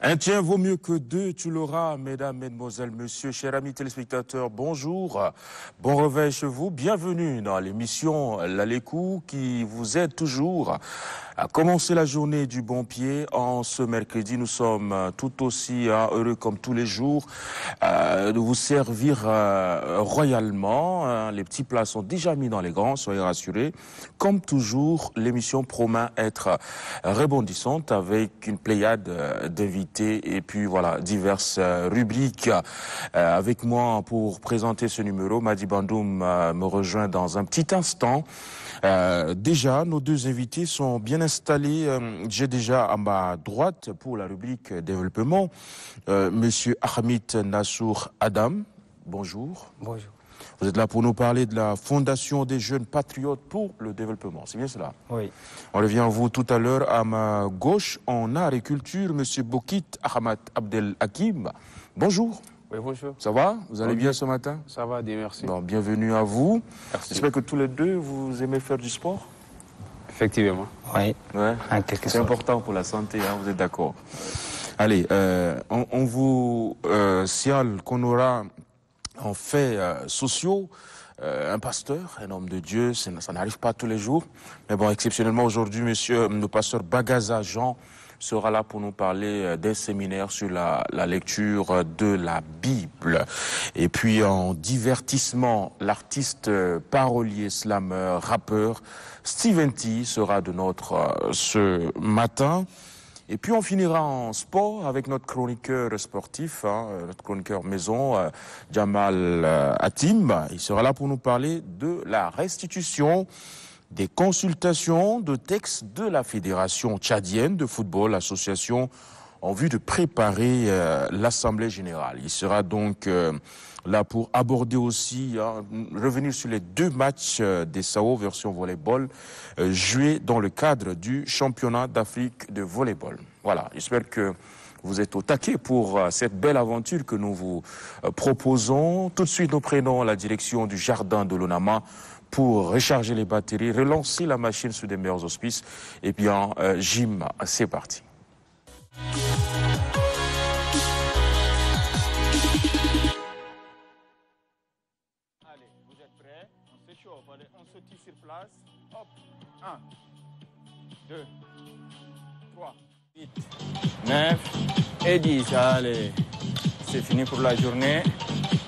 Un tien vaut mieux que deux, tu l'auras, mesdames, mesdemoiselles, messieurs, chers amis téléspectateurs, bonjour, bon réveil chez vous, bienvenue dans l'émission L'Alécou qui vous aide toujours à commencer la journée du bon pied. En ce mercredi, nous sommes tout aussi heureux comme tous les jours de vous servir royalement. Les petits plats sont déjà mis dans les grands, soyez rassurés. Comme toujours, l'émission promet être rebondissante avec une pléiade d'invités et puis voilà, diverses rubriques. Avec moi pour présenter ce numéro, Madi Bandoum me rejoint dans un petit instant. Déjà, nos deux invités sont bien installés. J'ai déjà à ma droite pour la rubrique développement, Monsieur Hamid Nassour Adam. Bonjour. Bonjour. Vous êtes là pour nous parler de la Fondation des jeunes patriotes pour le développement, c'est bien cela? Oui. On revient à vous tout à l'heure. À ma gauche, en art et culture, Monsieur Bokit Ahmad Abdel Hakim. Bonjour. Oui, bonjour. Ça va? Vous allez bien ce matin? Ça va, Dieu merci. Bon, bienvenue à vous. Merci. J'espère que tous les deux, vous aimez faire du sport? Effectivement. Oui. Ouais. C'est important pour la santé, hein, vous êtes d'accord? Allez, on vous signale qu'on aura en fait sociaux un pasteur, un homme de Dieu, ça n'arrive pas tous les jours. Mais bon, exceptionnellement aujourd'hui, le pasteur Bagaza Jean sera là pour nous parler d'un séminaire sur la lecture de la Bible. Et puis en divertissement, l'artiste parolier, slameur, rappeur Steven T sera de notre ce matin. Et puis on finira en sport avec notre chroniqueur sportif, notre chroniqueur maison, Jamal Hatim. Il sera là pour nous parler de la restitution des consultations de textes de la Fédération tchadienne de football, l'association, en vue de préparer l'Assemblée générale. Il sera donc là pour aborder aussi, revenir sur les deux matchs des SAO version volleyball joués dans le cadre du championnat d'Afrique de volleyball. Voilà, j'espère que vous êtes au taquet pour cette belle aventure que nous vous proposons. Tout de suite, nous prenons la direction du jardin de l'Onama pour recharger les batteries, relancer la machine sous des meilleurs auspices. Et bien, Jim, c'est parti. Allez, vous êtes prêts? On s'échauffe, on se tire sur place. Hop, 1, 2, 3, 8, 9 et 10. Allez, c'est fini pour la journée.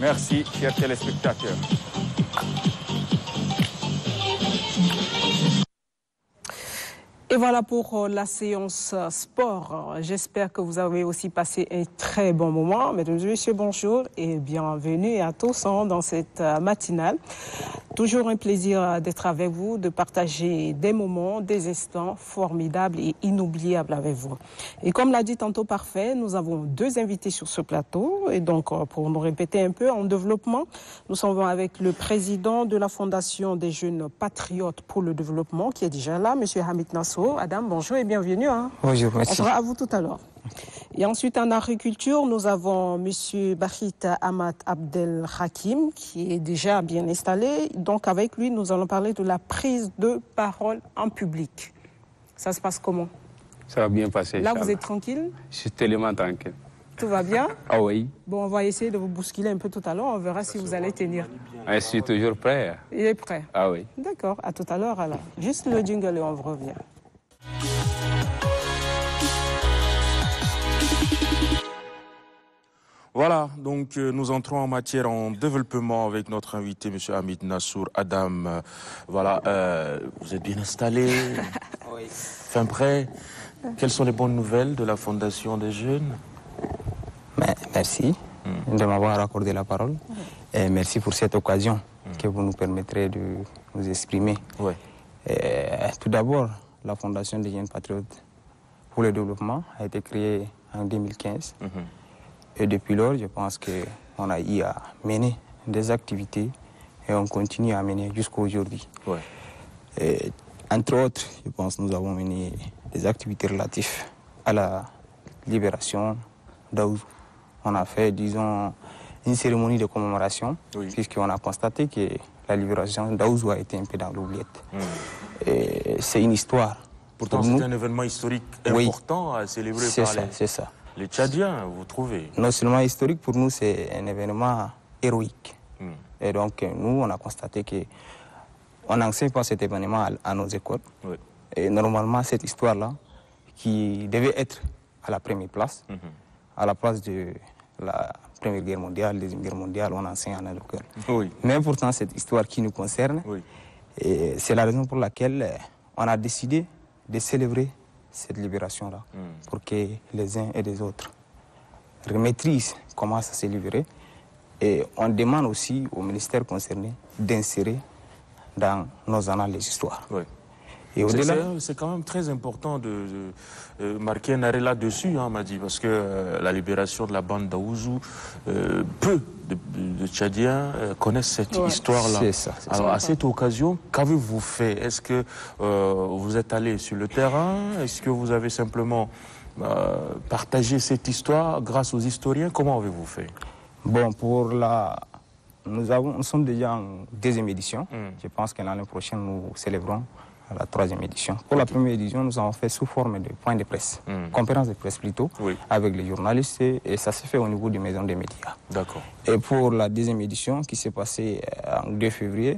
Merci, chers téléspectateurs. Et voilà pour la séance sport. J'espère que vous avez aussi passé un très bon moment. Mesdames et messieurs, bonjour et bienvenue à tous dans cette matinale. Toujours un plaisir d'être avec vous, de partager des moments, des instants formidables et inoubliables avec vous. Et comme l'a dit tantôt Parfait, nous avons deux invités sur ce plateau. Et donc, pour nous répéter un peu en développement, nous sommes avec le président de la Fondation des jeunes patriotes pour le développement, qui est déjà là, Monsieur Hamid Nassour. Adam, bonjour et bienvenue. Bonjour, merci. On sera à vous tout à l'heure. Et ensuite, en agriculture, nous avons M. Bachit Ahmad Abdel Hakim, qui est déjà bien installé. Donc, avec lui, nous allons parler de la prise de parole en public. Ça se passe comment? Ça va bien passer. Là, vous êtes tranquille? Je suis tellement tranquille. Tout va bien? Ah oui. Bon, on va essayer de vous bousculer un peu tout à l'heure. On verra si vous allez tenir. Je suis toujours prêt. Il est prêt? Ah oui. D'accord, à tout à l'heure alors. Juste le jingle et on revient. Voilà, donc nous entrons en matière en développement avec notre invité, M. Hamid Nassour Adam. Voilà, vous êtes bien installé? Oui. Fin prêt? Quelles sont les bonnes nouvelles de la Fondation des jeunes? Merci de m'avoir accordé la parole et merci pour cette occasion que vous nous permettrez de nous exprimer. Ouais. Tout d'abord, la Fondation des jeunes patriotes pour le développement a été créée en 2015. Et depuis lors, je pense qu'on a eu à mener des activités et on continue à mener jusqu'à aujourd'hui. Ouais. Entre autres, je pense que nous avons mené des activités relatives à la libération d'Aouzou. On a fait, disons, une cérémonie de commémoration, puisqu'on a constaté que la libération d'Aouzou a été un peu dans l'oubliette. C'est une histoire. Pourtant, c'est un événement historique important à célébrer par C'est ça. Les Tchadiens, vous trouvez? Non seulement historique, pour nous, c'est un événement héroïque. Et donc, nous, on a constaté qu'on n'enseigne pas cet événement à nos écoles. Oui. Et normalement, cette histoire-là, qui devait être à la première place, à la place de la Première Guerre mondiale, Deuxième Guerre mondiale, on enseigne à nos écoles. Oui. Mais pourtant, cette histoire qui nous concerne, et c'est la raison pour laquelle on a décidé de célébrer cette libération-là, pour que les uns et les autres maîtrisent comment ça s'est libéré. Et on demande aussi au ministère concerné d'insérer dans nos annales les histoires. Oui. Et c'est quand même très important de marquer un arrêt là-dessus, hein, Madi, parce que la libération de la bande d'Aouzou, peu de Tchadiens connaissent cette histoire-là. C'est ça. Alors, à cette occasion, qu'avez-vous fait? Est-ce que vous êtes allé sur le terrain? Est-ce que vous avez simplement partagé cette histoire grâce aux historiens? Comment avez-vous fait? Bon, nous sommes déjà en deuxième édition. Je pense que l'année prochaine, nous célébrons la troisième édition. Pour la première édition, nous avons fait sous forme de point de presse, conférence de presse plutôt, avec les journalistes, et ça s'est fait au niveau des maisons des médias. D'accord. Et pour la deuxième édition, qui s'est passée en 2 février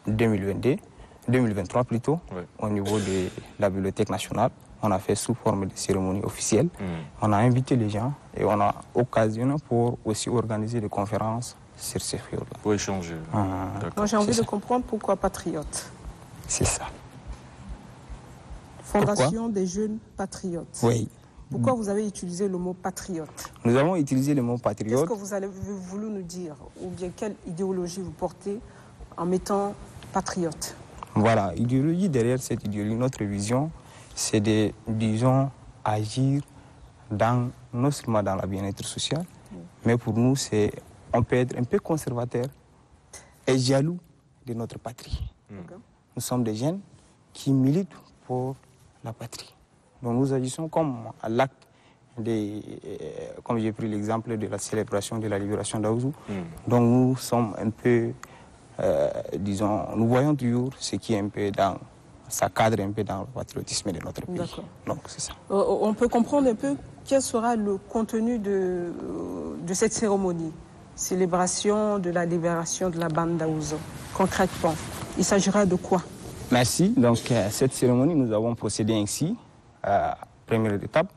2023 plutôt, au niveau de la Bibliothèque nationale, on a fait sous forme de cérémonie officielle. On a invité les gens et on a occasionné pour aussi organiser des conférences sur ces figures-là. Pour échanger. Moi, j'ai envie de comprendre pourquoi patriote. C'est ça. Fondation des jeunes patriotes. Oui. Pourquoi vous avez utilisé le mot patriote? Nous avons utilisé le mot patriote. Qu'est-ce que vous avez voulu nous dire? Ou bien quelle idéologie vous portez en mettant patriote? Voilà, idéologie derrière cette idéologie, notre vision, c'est de, disons, agir non seulement dans la bien-être social, mais pour nous, on peut être un peu conservateur et jaloux de notre patrie. Nous sommes des jeunes qui militent pour la patrie. Donc nous agissons comme à l'acte comme j'ai pris l'exemple de la célébration de la libération d'Aouzou. Donc nous sommes un peu, disons, nous voyons toujours ce qui est un peu ça cadre un peu dans le patriotisme de notre pays. Donc c'est ça. On peut comprendre un peu quel sera le contenu de cette cérémonie, célébration de la libération de la bande d'Aouzou. Concrètement, il s'agira de quoi? Merci. Donc cette cérémonie, nous avons procédé ainsi. Première étape,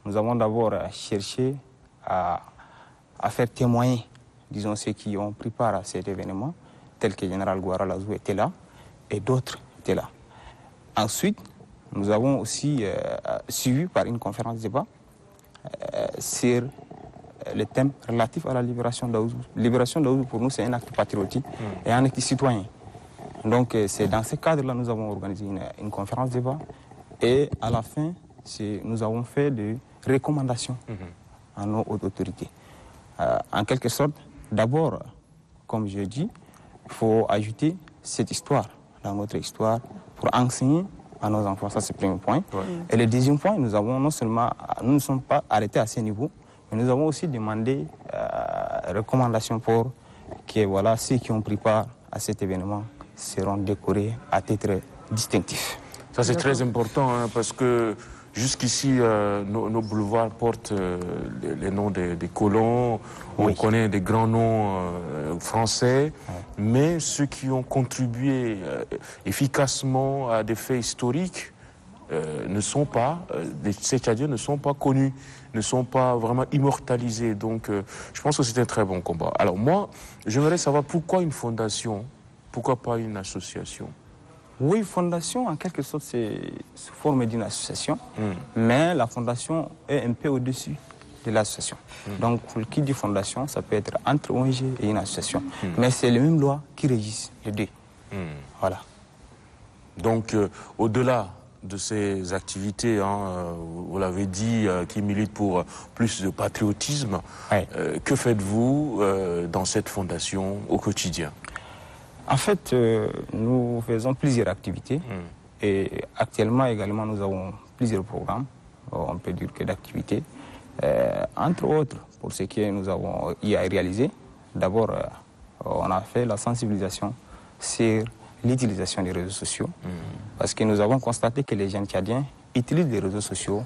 nous avons d'abord cherché à faire témoigner, disons, ceux qui ont pris part à cet événement, tels que le général Gouara Lazou était là et d'autres étaient là. Ensuite, nous avons aussi suivi par une conférence de débat sur le thème relatif à la libération d'Aouzou. Libération d'Aouzou, pour nous, c'est un acte patriotique et un acte citoyen. Donc, c'est dans ce cadre-là que nous avons organisé une conférence de débat. Et à la fin, nous avons fait des recommandations à nos autorités. En quelque sorte, d'abord, comme je dis, il faut ajouter cette histoire dans notre histoire pour enseigner à nos enfants. Ça, c'est le premier point. Et le deuxième point, nous ne sommes pas arrêtés à ce niveau, mais nous avons aussi demandé recommandations pour que ceux qui ont pris part à cet événement seront décorés à titre distinctif. Ça, c'est très important, hein, parce que jusqu'ici, nos boulevards portent les noms des colons, on connaît des grands noms français, mais ceux qui ont contribué efficacement à des faits historiques ne sont pas, ces Tchadiens ne sont pas connus, ne sont pas vraiment immortalisés. Donc, je pense que c'est un très bon combat. Alors moi, j'aimerais savoir pourquoi une fondation, pourquoi pas une association? Oui, fondation, en quelque sorte, c'est sous forme d'une association, mais la fondation est un peu au-dessus de l'association. Donc, qui dit fondation, ça peut être entre ONG et une association. Mais c'est les mêmes lois qui régissent les deux. Voilà. Donc, au-delà de ces activités, vous l'avez dit, qui militent pour plus de patriotisme, que faites-vous dans cette fondation au quotidien? En fait, nous faisons plusieurs activités et actuellement également nous avons plusieurs programmes, on peut dire que d'activités. Entre autres, pour ce que nous avons y à réaliser, d'abord on a fait la sensibilisation sur l'utilisation des réseaux sociaux parce que nous avons constaté que les jeunes Tchadiens utilisent les réseaux sociaux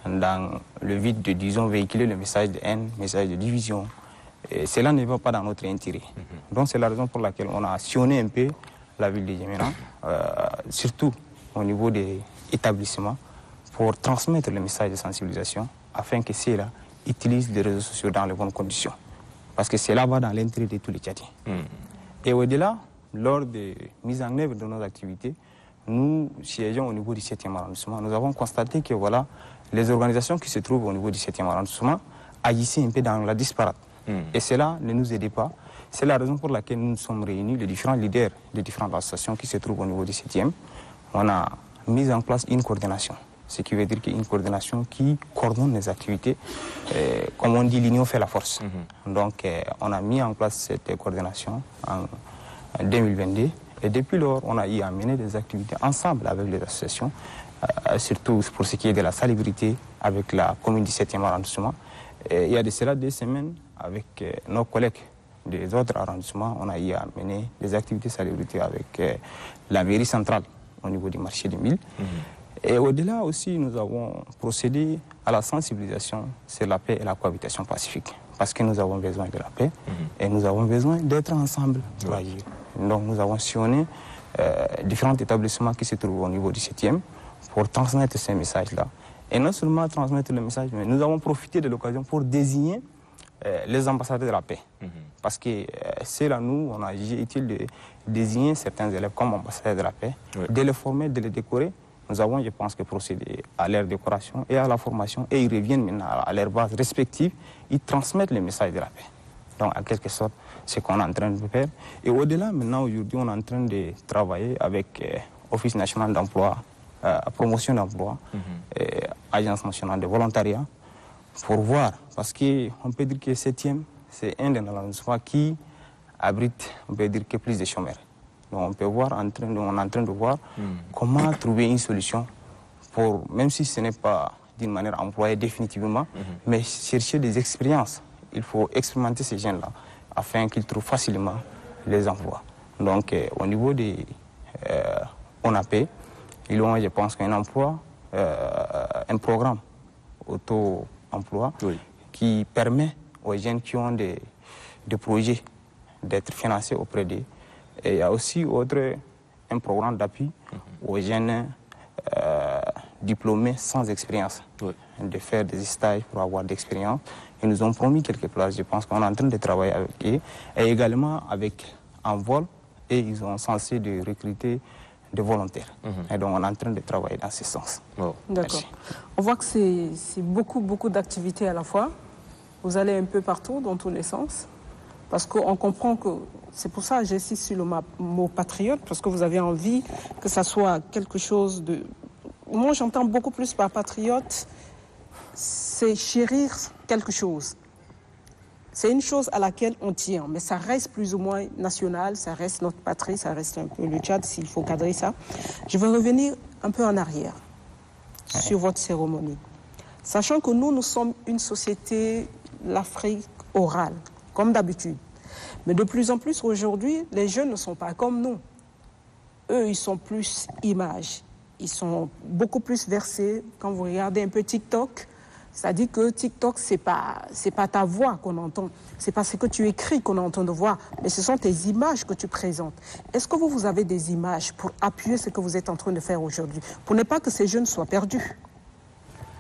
dans le vide de, disons, véhiculer le message de haine, le message de division. Et cela ne va pas dans notre intérêt. Donc c'est la raison pour laquelle on a sillonné un peu la ville de Djamena, surtout au niveau des établissements, pour transmettre le message de sensibilisation afin que ceux-là utilisent les réseaux sociaux dans les bonnes conditions. Parce que cela va dans l'intérêt de tous les Tchadiens. Et au-delà, lors de mise en œuvre de nos activités, nous siégeons au niveau du 7e arrondissement. Nous avons constaté que voilà, les organisations qui se trouvent au niveau du 7e arrondissement agissaient un peu dans la disparate. Et cela ne nous aidait pas. C'est la raison pour laquelle nous nous sommes réunis, les différents leaders des différentes associations qui se trouvent au niveau du 7e. On a mis en place une coordination. Ce qui veut dire qu'il y a une coordination qui coordonne les activités. Comme on dit, l'union fait la force. Donc on a mis en place cette coordination en 2022. Et depuis lors, on a eu à mener des activités ensemble avec les associations, surtout pour ce qui est de la salubrité avec la commune du 7e arrondissement. Et il y a de cela 2 semaines, avec nos collègues des autres arrondissements, on a eu à mener des activités de salubrité avec la mairie centrale au niveau du marché de Mille. Et au-delà aussi, nous avons procédé à la sensibilisation sur la paix et la cohabitation pacifique. Parce que nous avons besoin de la paix et nous avons besoin d'être ensemble pour agir. Donc nous avons sillonné différents établissements qui se trouvent au niveau du 7e pour transmettre ces messages-là. Et non seulement transmettre le message, mais nous avons profité de l'occasion pour désigner les ambassadeurs de la paix. Parce que c'est là, nous, on a jugé utile de désigner certains élèves comme ambassadeurs de la paix, de les former, de les décorer. Nous avons, je pense, procédé à leur décoration et à la formation, et ils reviennent maintenant à leur base respective, ils transmettent le message de la paix. Donc, en quelque sorte, c'est ce qu'on est en train de faire. Et au-delà, maintenant, aujourd'hui, on est en train de travailler avec Office national d'emploi, promotion d'emploi, Agence nationale de volontariat, pour voir, parce qu'on peut dire que le 7e, c'est un des arrondissements qui abrite, on peut dire, que plus de chômeurs. Donc on peut voir, on est en train de voir comment trouver une solution pour, même si ce n'est pas d'une manière employée définitivement, mais chercher des expériences. Il faut expérimenter ces jeunes-là afin qu'ils trouvent facilement les emplois. Donc au niveau des ONAP, ils ont, je pense, un emploi, un programme auto-emploi qui permet aux jeunes qui ont des projets d'être financés auprès d'eux. Et il y a aussi un programme d'appui aux jeunes diplômés sans expérience, de faire des stages pour avoir d'expérience. Ils nous ont promis quelques places, je pense qu'on est en train de travailler avec eux. Et également avec Envol, et ils ont censé de recruter des volontaires. Et donc on est en train de travailler dans ce sens. D'accord. On voit que c'est beaucoup d'activités à la fois. Vous allez un peu partout, dans tous les sens. Parce qu'on comprend que, c'est pour ça que j'insiste sur le mot patriote, parce que vous avez envie que ça soit quelque chose de... Moi, j'entends beaucoup plus par patriote, c'est chérir quelque chose. C'est une chose à laquelle on tient, mais ça reste plus ou moins national, ça reste notre patrie, ça reste un peu le Tchad, s'il faut cadrer ça. Je vais revenir un peu en arrière sur votre cérémonie. Sachant que nous sommes une société, l'Afrique orale, comme d'habitude. Mais de plus en plus aujourd'hui, les jeunes ne sont pas comme nous. Eux, ils sont plus images. Ils sont beaucoup plus versés. Quand vous regardez un peu TikTok, ça dit que TikTok, c'est pas ta voix qu'on entend. C'est pas ce que tu écris qu'on entend de voir, mais ce sont tes images que tu présentes. Est-ce que vous avez des images pour appuyer ce que vous êtes en train de faire aujourd'hui, pour ne pas que ces jeunes soient perdus?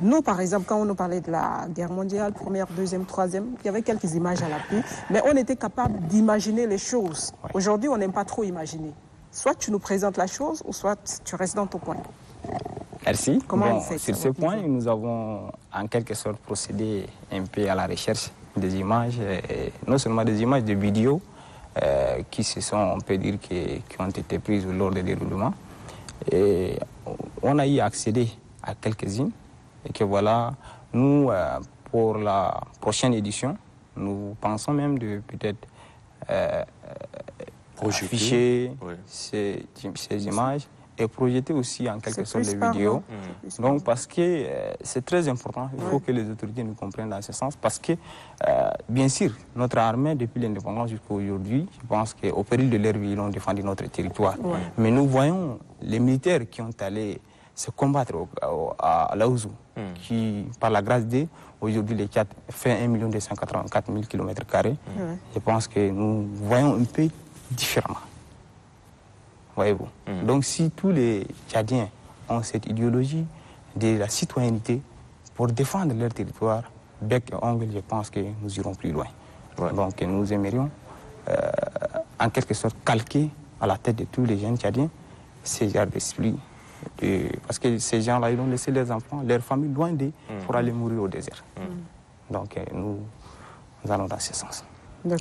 Nous, par exemple, quand on nous parlait de la guerre mondiale, première, deuxième, troisième, il y avait quelques images à l'appui, mais on était capable d'imaginer les choses. Aujourd'hui, on n'aime pas trop imaginer. Soit tu nous présentes la chose, ou soit tu restes dans ton coin. Merci. Comment vous faites sur ce point, nous avons en quelque sorte procédé un peu à la recherche des images, et non seulement des images, des vidéos qui se sont, on peut dire, qui ont été prises lors des déroulements. Et on a eu accédé à quelques-unes. Et que voilà, nous, pour la prochaine édition, nous pensons même de peut-être afficher ces images et projeter aussi en quelque sorte les vidéos. Donc parce que c'est très important, il faut que les autorités nous comprennent dans ce sens. Parce que, bien sûr, notre armée, depuis l'indépendance jusqu'à aujourd'hui, je pense qu'au péril de leur vie, ils ont défendu notre territoire. Mais nous voyons les militaires qui ont allé c'est combattre à Laouzou, qui, par la grâce de Dieu, aujourd'hui, les Tchad fait 1 284 000 km². Je pense que nous voyons un peu différemment. Voyez-vous. Donc, si tous les Tchadiens ont cette idéologie de la citoyenneté pour défendre leur territoire, bec et ongle, je pense que nous irons plus loin. Donc, nous aimerions, en quelque sorte, calquer à la tête de tous les jeunes Tchadiens ces genres d'esprit. Parce que ces gens-là, ils ont laissé leurs enfants, leurs familles loin d'eux pour aller mourir au désert. Donc nous allons dans ce sens.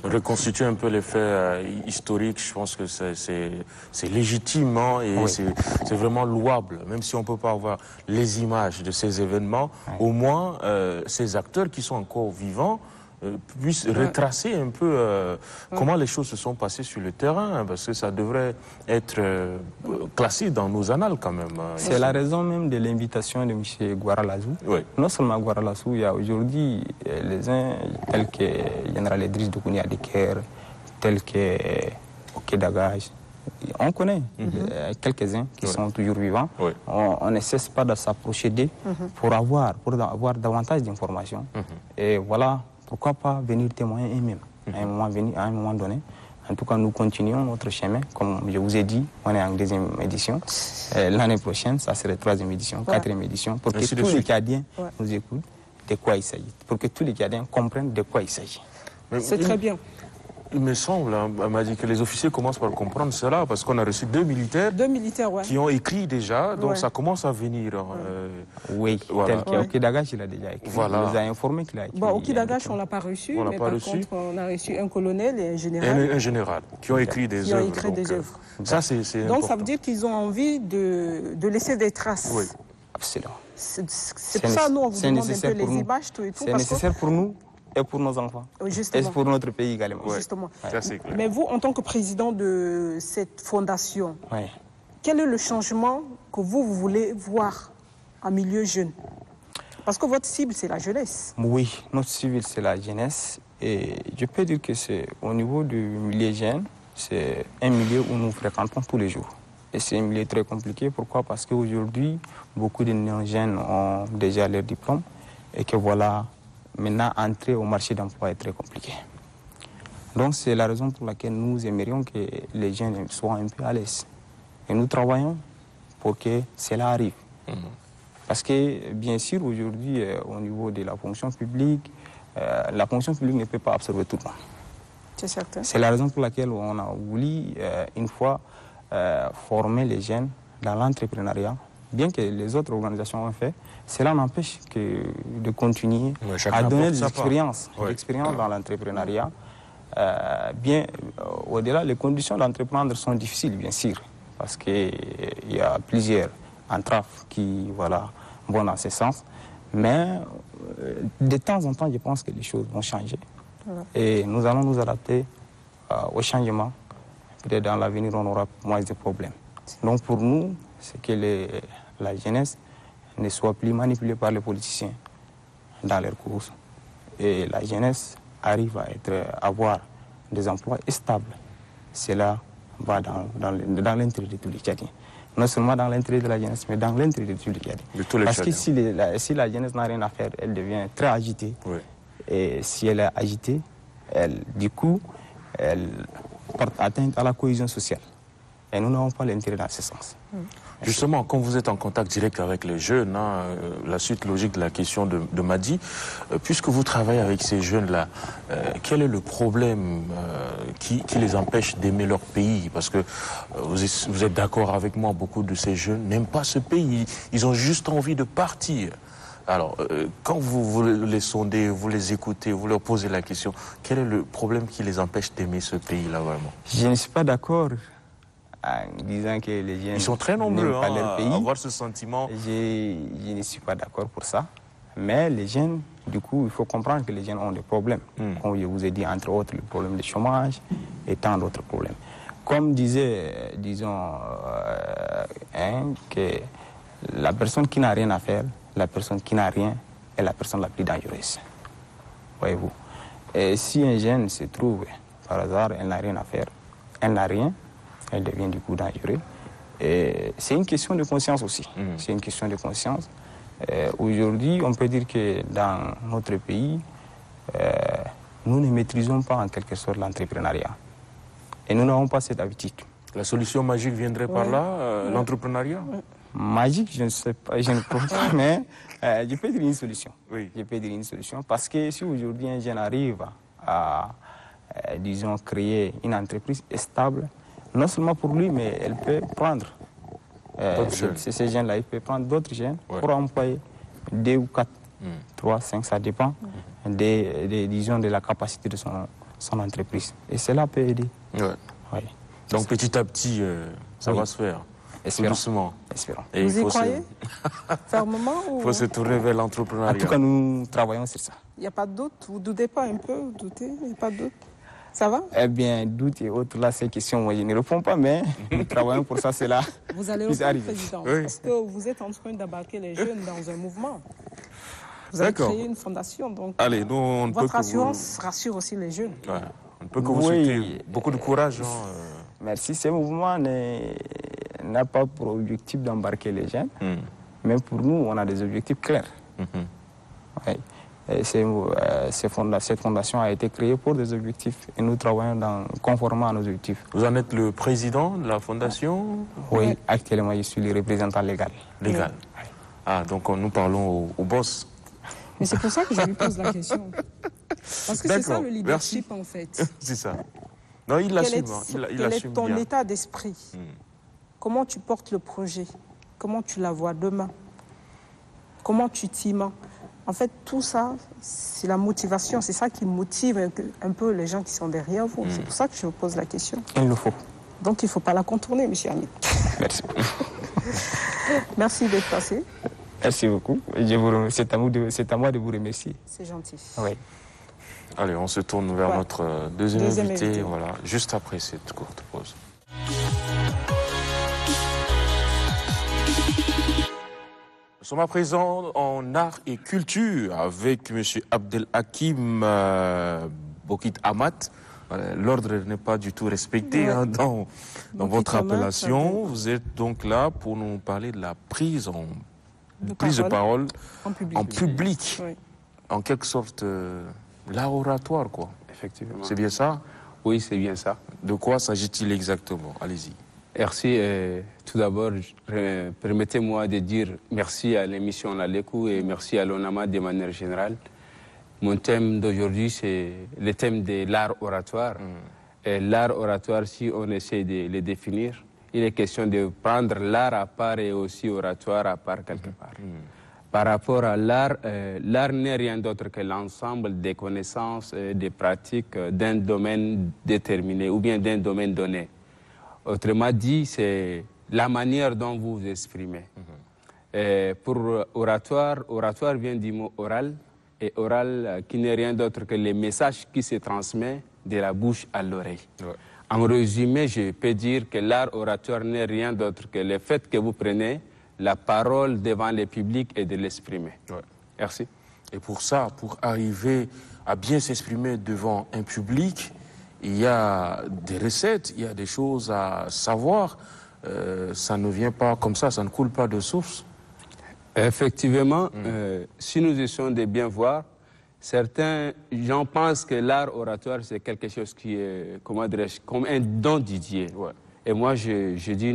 Reconstituer un peu les faits historiques, je pense que c'est légitime et c'est vraiment louable. Même si on ne peut pas avoir les images de ces événements, au moins ces acteurs qui sont encore vivants puissent retracer un peu comment les choses se sont passées sur le terrain, parce que ça devrait être classé dans nos annales quand même. C'est la raison même de l'invitation de M. Guaralazou. Non seulement Guaralazou, il y a aujourd'hui les uns tels que le général Idriss Doukouni Adéker, tels que Okédagage. On connaît quelques-uns qui sont toujours vivants. On ne cesse pas de s'approcher d'eux pour avoir davantage d'informations. Et voilà. Pourquoi pas venir témoigner eux-mêmes à un moment donné. En tout cas, nous continuons notre chemin. Comme je vous ai dit, on est en 2e édition. L'année prochaine, ça serait 3e édition, 4e édition, pour que tous les Tchadiens nous écoutent de quoi il s'agit. Pour que tous les Tchadiens comprennent de quoi il s'agit. C'est très bien. Il me semble, elle m'a dit que les officiers commencent par comprendre cela, parce qu'on a reçu 2 militaires, qui ont écrit déjà, donc ça commence à venir. Oui, tel qu'Okédagage, il a déjà écrit. Il nous a informé qu'il a écrit. Okédagage, on ne l'a pas reçu, mais par contre, on a reçu un colonel et un général. Un général, qui ont écrit des œuvres. Ça, c'est donc ça veut dire qu'ils ont envie de laisser des traces. Oui, absolument. C'est pour ça, nous, on vous demande un peu les images, tout et tout. C'est nécessaire pour nous et pour nos enfants. Justement. Et pour notre pays également. Justement. Mais vous, en tant que président de cette fondation, quel est le changement que vous voulez voir en milieu jeune? Parce que votre cible, c'est la jeunesse. Oui, notre cible, c'est la jeunesse. Et je peux dire que c'est au niveau du milieu jeune, c'est un milieu où nous fréquentons tous les jours. Et c'est un milieu très compliqué. Pourquoi? Parce qu'aujourd'hui, beaucoup de jeunes ont déjà leur diplôme et que voilà, maintenant, entrer au marché d'emploi est très compliqué. Donc, c'est la raison pour laquelle nous aimerions que les jeunes soient un peu à l'aise. Et nous travaillons pour que cela arrive. Parce que, bien sûr, aujourd'hui, au niveau de la fonction publique ne peut pas absorber tout le monde. C'est certain. C'est la raison pour laquelle on a voulu, une fois, former les jeunes dans l'entrepreneuriat. Bien que les autres organisations ont fait, cela n'empêche que de continuer à donner des expériences dans l'entrepreneuriat. Au-delà, les conditions d'entreprendre sont difficiles, bien sûr, parce qu'il y a plusieurs entraves qui vont dans ce sens. Mais de temps en temps, je pense que les choses vont changer. Et nous allons nous adapter au changement. Peut-être dans l'avenir, on aura moins de problèmes. Donc pour nous, c'est que la jeunesse ne soit plus manipulée par les politiciens dans leurs courses. Et la jeunesse arrive à avoir des emplois stables. Cela va dans l'intérêt de tous les Tchadiens. Non seulement dans l'intérêt de la jeunesse, mais dans l'intérêt de tous les Tchadiens. Parce que si la jeunesse n'a rien à faire, elle devient très agitée. Et si elle est agitée, elle porte atteinte à la cohésion sociale. Et nous n'avons pas l'intérêt dans ce sens. Justement, quand vous êtes en contact direct avec les jeunes, la suite logique de la question de Madi, puisque vous travaillez avec ces jeunes-là, quel est le problème qui les empêche d'aimer leur pays? Parce que vous êtes d'accord avec moi, beaucoup de ces jeunes n'aiment pas ce pays, ils ont juste envie de partir. Alors, quand vous les sondez, vous les écoutez, vous leur posez la question, quel est le problème qui les empêche d'aimer ce pays-là vraiment? Je ne suis pas d'accord en disant que les jeunes ils sont très nombreux n'aiment pas leur pays. À avoir ce sentiment. Je ne suis pas d'accord pour ça. Mais les jeunes, du coup, il faut comprendre que les jeunes ont des problèmes. Comme je vous ai dit, entre autres, le problème du chômage et tant d'autres problèmes. Comme disait, que la personne qui n'a rien à faire, la personne qui n'a rien est la personne la plus dangereuse. Voyez-vous. Et si un jeune se trouve, par hasard, elle n'a rien à faire, elle n'a rien, elle devient du coup dangereuse. C'est une question de conscience aussi. C'est une question de conscience. Aujourd'hui, on peut dire que dans notre pays, nous ne maîtrisons pas en quelque sorte l'entrepreneuriat. Et nous n'avons pas cette habitude. La solution magique viendrait par là, l'entrepreneuriat? Magique, je ne sais pas, je ne crois pas, mais je peux dire une solution. Oui. Je peux dire une solution parce que si aujourd'hui un jeune arrive à, disons, créer une entreprise stable, non seulement pour lui, mais elle peut prendre ces jeunes-là, il peut prendre d'autres jeunes pour employer 2 ou 4, 3, 5, ça dépend disons, de la capacité de son entreprise. Et cela peut aider. Ouais. Donc petit à petit, ça va se faire. Espérons. Tout doucement. Espérons. Et Vous y croyez fermement Il faut se tourner vers l'entrepreneuriat. En tout cas, nous travaillons sur ça. Il n'y a pas de doute? Vous ne doutez pas un peu? Vous doutez? Il n'y a pas de doute? Ça va? Eh bien, doute et autres, là, ces questions, moi, je ne réponds pas, mais nous travaillons pour ça, c'est là. Vous allez répondre, Président, parce que vous êtes en train d'embarquer les jeunes dans un mouvement. Vous avez créé une fondation, donc allez, nous, on votre assurance rassure aussi les jeunes. Ouais. On ne peut que vous souhaiter beaucoup de courage. Merci. Ce mouvement n'a pas pour objectif d'embarquer les jeunes, mais pour nous, on a des objectifs clairs. Ouais. Cette fondation a été créée pour des objectifs et nous travaillons conformément à nos objectifs. Vous en êtes le président de la fondation? Oui, actuellement, je suis le représentant légal. Légal. Oui. Ah, donc nous parlons au boss. Mais c'est pour ça que je lui pose la question. Parce que c'est ça le leadership, en fait. C'est ça. Non, il l'assume. Quel est ton état d'esprit? Comment tu portes le projet? Comment tu la vois demain? Comment tu t'y mets? En fait, tout ça, c'est la motivation. C'est ça qui motive un peu les gens qui sont derrière vous. C'est pour ça que je vous pose la question. Il le faut. Donc, il ne faut pas la contourner, monsieur Hamid. Merci. Merci d'être passé. Merci beaucoup. C'est à moi de vous remercier. C'est gentil. Oui. Allez, on se tourne vers notre deuxième invité, voilà, juste après cette courte pause. Nous sommes à présent en art et culture avec M. Abdelhakim Bokit Amat. L'ordre n'est pas du tout respecté dans votre appellation. Vous êtes donc là pour nous parler de la prise de parole en public. Oui. En quelque sorte, l'art oratoire, quoi. Effectivement. C'est bien ça? Oui, c'est bien ça. De quoi s'agit-il exactement? Allez-y. Merci. Tout d'abord, permettez-moi de dire merci à l'émission Lalekou et merci à l'ONAMA de manière générale. Mon thème d'aujourd'hui, c'est le thème de l'art oratoire. Et l'art oratoire, si on essaie de le définir, il est question de prendre l'art à part et aussi oratoire à part quelque part. Par rapport à l'art, l'art n'est rien d'autre que l'ensemble des connaissances et des pratiques d'un domaine déterminé ou bien d'un domaine donné. Autrement dit, c'est la manière dont vous vous exprimez. Pour oratoire, oratoire vient du mot oral, et oral qui n'est rien d'autre que les messages qui se transmettent de la bouche à l'oreille. En résumé, je peux dire que l'art oratoire n'est rien d'autre que le fait que vous prenez la parole devant le public et de l'exprimer. Merci. Et pour ça, pour arriver à bien s'exprimer devant un public, il y a des recettes, il y a des choses à savoir. Ça ne vient pas comme ça ne coule pas de source. Effectivement, si nous essayons de bien voir, certains gens pensent que l'art oratoire, c'est quelque chose qui est, comment dirais-je, comme un don Didier. Et moi, je dis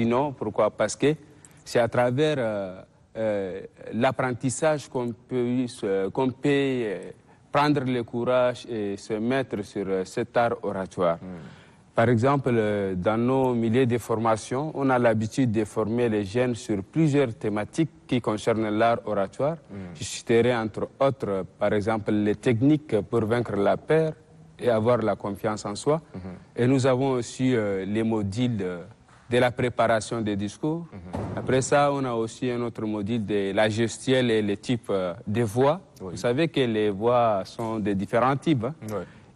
non. Pourquoi? Parce que c'est à travers l'apprentissage qu'on peut prendre le courage et se mettre sur cet art oratoire. Par exemple, dans nos milieux de formation, on a l'habitude de former les jeunes sur plusieurs thématiques qui concernent l'art oratoire. Je citerai entre autres, par exemple, les techniques pour vaincre la peur et avoir la confiance en soi. Et nous avons aussi les modules de la préparation des discours. Après ça, on a aussi un autre module de la gestuelle et les types de voix. Vous savez que les voix sont de différents types.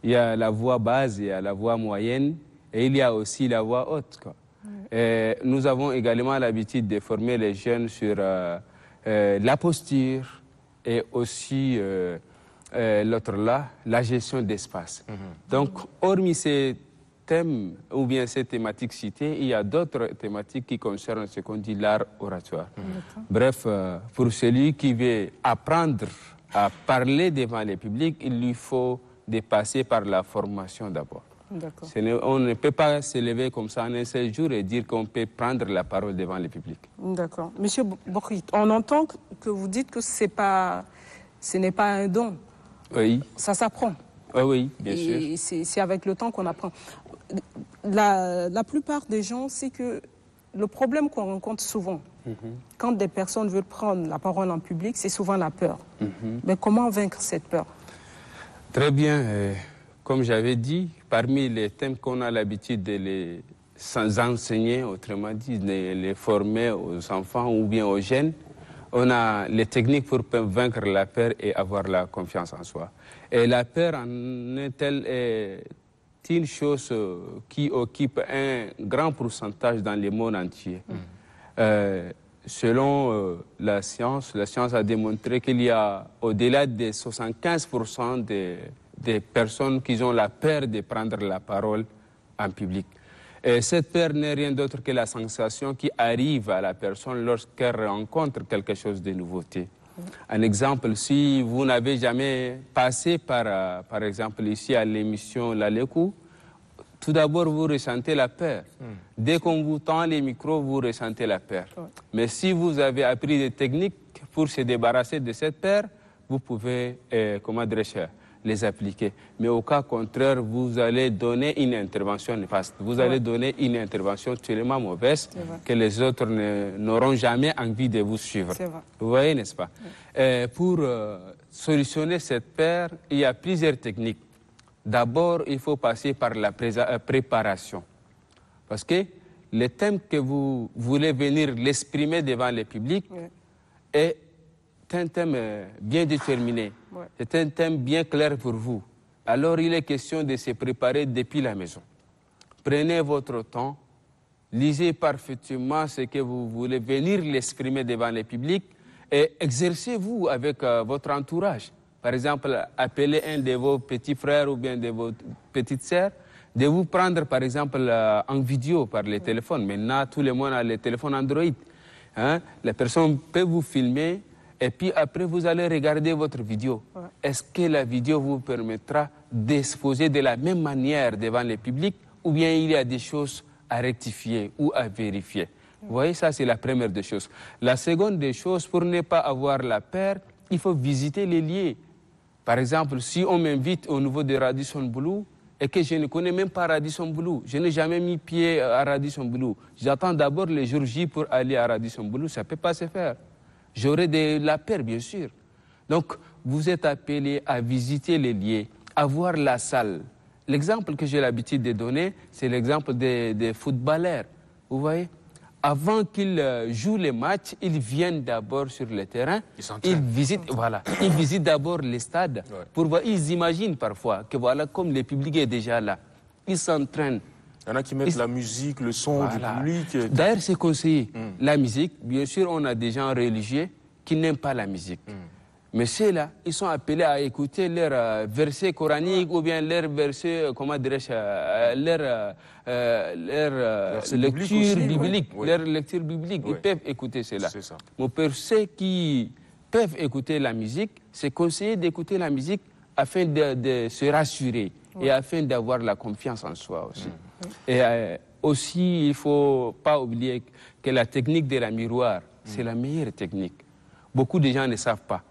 Il y a la voix basse, il y a la voix moyenne et il y a aussi la voix haute. Et nous avons également l'habitude de former les jeunes sur la posture et aussi l'autre là, la gestion d'espace. Donc, hormis ces thème ou bien ces thématiques citées, il y a d'autres thématiques qui concernent ce qu'on dit l'art oratoire. Bref, pour celui qui veut apprendre à parler devant les publics, il lui faut passer par la formation d'abord. On ne peut pas se lever comme ça en un seul jour et dire qu'on peut prendre la parole devant le public. D'accord. Monsieur Bokrit, on entend que vous dites que ce n'est pas un don. Oui. Ça s'apprend. Oui, bien sûr. C'est avec le temps qu'on apprend. La plupart des gens, c'est que le problème qu'on rencontre souvent, quand des personnes veulent prendre la parole en public, c'est souvent la peur. Mais comment vaincre cette peur? Très bien. Comme j'avais dit, parmi les thèmes qu'on a l'habitude de les enseigner, autrement dit, de les former aux enfants ou bien aux jeunes, on a les techniques pour vaincre la peur et avoir la confiance en soi. Et la peur en est une chose qui occupe un grand pourcentage dans le monde entier. Selon la science a démontré qu'il y a au-delà de 75% des personnes qui ont la peur de prendre la parole en public. Et cette peur n'est rien d'autre que la sensation qui arrive à la personne lorsqu'elle rencontre quelque chose de nouveauté. Un exemple, si vous n'avez jamais passé par exemple ici à l'émission Lalekou, tout d'abord vous ressentez la peur. Dès qu'on vous tend les micros, vous ressentez la peur. Mais si vous avez appris des techniques pour se débarrasser de cette peur, vous pouvez, les appliquer. Mais au cas contraire, vous allez donner une intervention néfaste. Vous allez donner une intervention tellement mauvaise que les autres n'auront jamais envie de vous suivre. Vous voyez, n'est-ce pas? Pour solutionner cette peur, il y a plusieurs techniques. D'abord, il faut passer par la préparation. Parce que le thème que vous voulez venir l'exprimer devant le public est un thème bien déterminé. C'est un thème bien clair pour vous. Alors, il est question de se préparer depuis la maison. Prenez votre temps, lisez parfaitement ce que vous voulez venir l'exprimer devant le public et exercez-vous avec votre entourage. Par exemple, appelez un de vos petits frères ou bien de vos petites sœurs, de vous prendre par exemple en vidéo par les téléphones. Maintenant, tout le monde a les téléphones Android. La personne peut vous filmer et puis après, vous allez regarder votre vidéo. Est-ce que la vidéo vous permettra d'exposer de la même manière devant le public ou bien il y a des choses à rectifier ou à vérifier? Vous voyez, ça c'est la première des choses. La seconde des choses, pour ne pas avoir la peur, il faut visiter les lieux. Par exemple, si on m'invite au niveau de Radisson Blu et que je ne connais même pas Radisson Blu, je n'ai jamais mis pied à Radisson Blu, j'attends d'abord les jours J pour aller à Radisson Blu, ça ne peut pas se faire. J'aurai de la peur, bien sûr. Donc, vous êtes appelé à visiter les lieux, à voir la salle. L'exemple que j'ai l'habitude de donner, c'est l'exemple des footballeurs. Vous voyez? Avant qu'ils jouent les matchs, ils viennent d'abord sur le terrain, ils visitent d'abord les stades pour voir. Ils imaginent parfois que voilà, comme le public est déjà là, ils s'entraînent. Il y en a qui mettent la musique, le son du public. D'ailleurs, c'est conseillé. La musique, bien sûr, on a des gens religieux qui n'aiment pas la musique. Mais ceux-là, ils sont appelés à écouter leurs versets coraniques ou bien leurs versets, comment dirais-je, leur lecture biblique. Leur lecture biblique, ils peuvent écouter cela. Mais pour ceux qui peuvent écouter la musique, c'est conseillé d'écouter la musique afin de se rassurer et afin d'avoir la confiance en soi aussi. Et aussi, il ne faut pas oublier que la technique de la miroir, c'est la meilleure technique. Beaucoup de gens ne savent pas.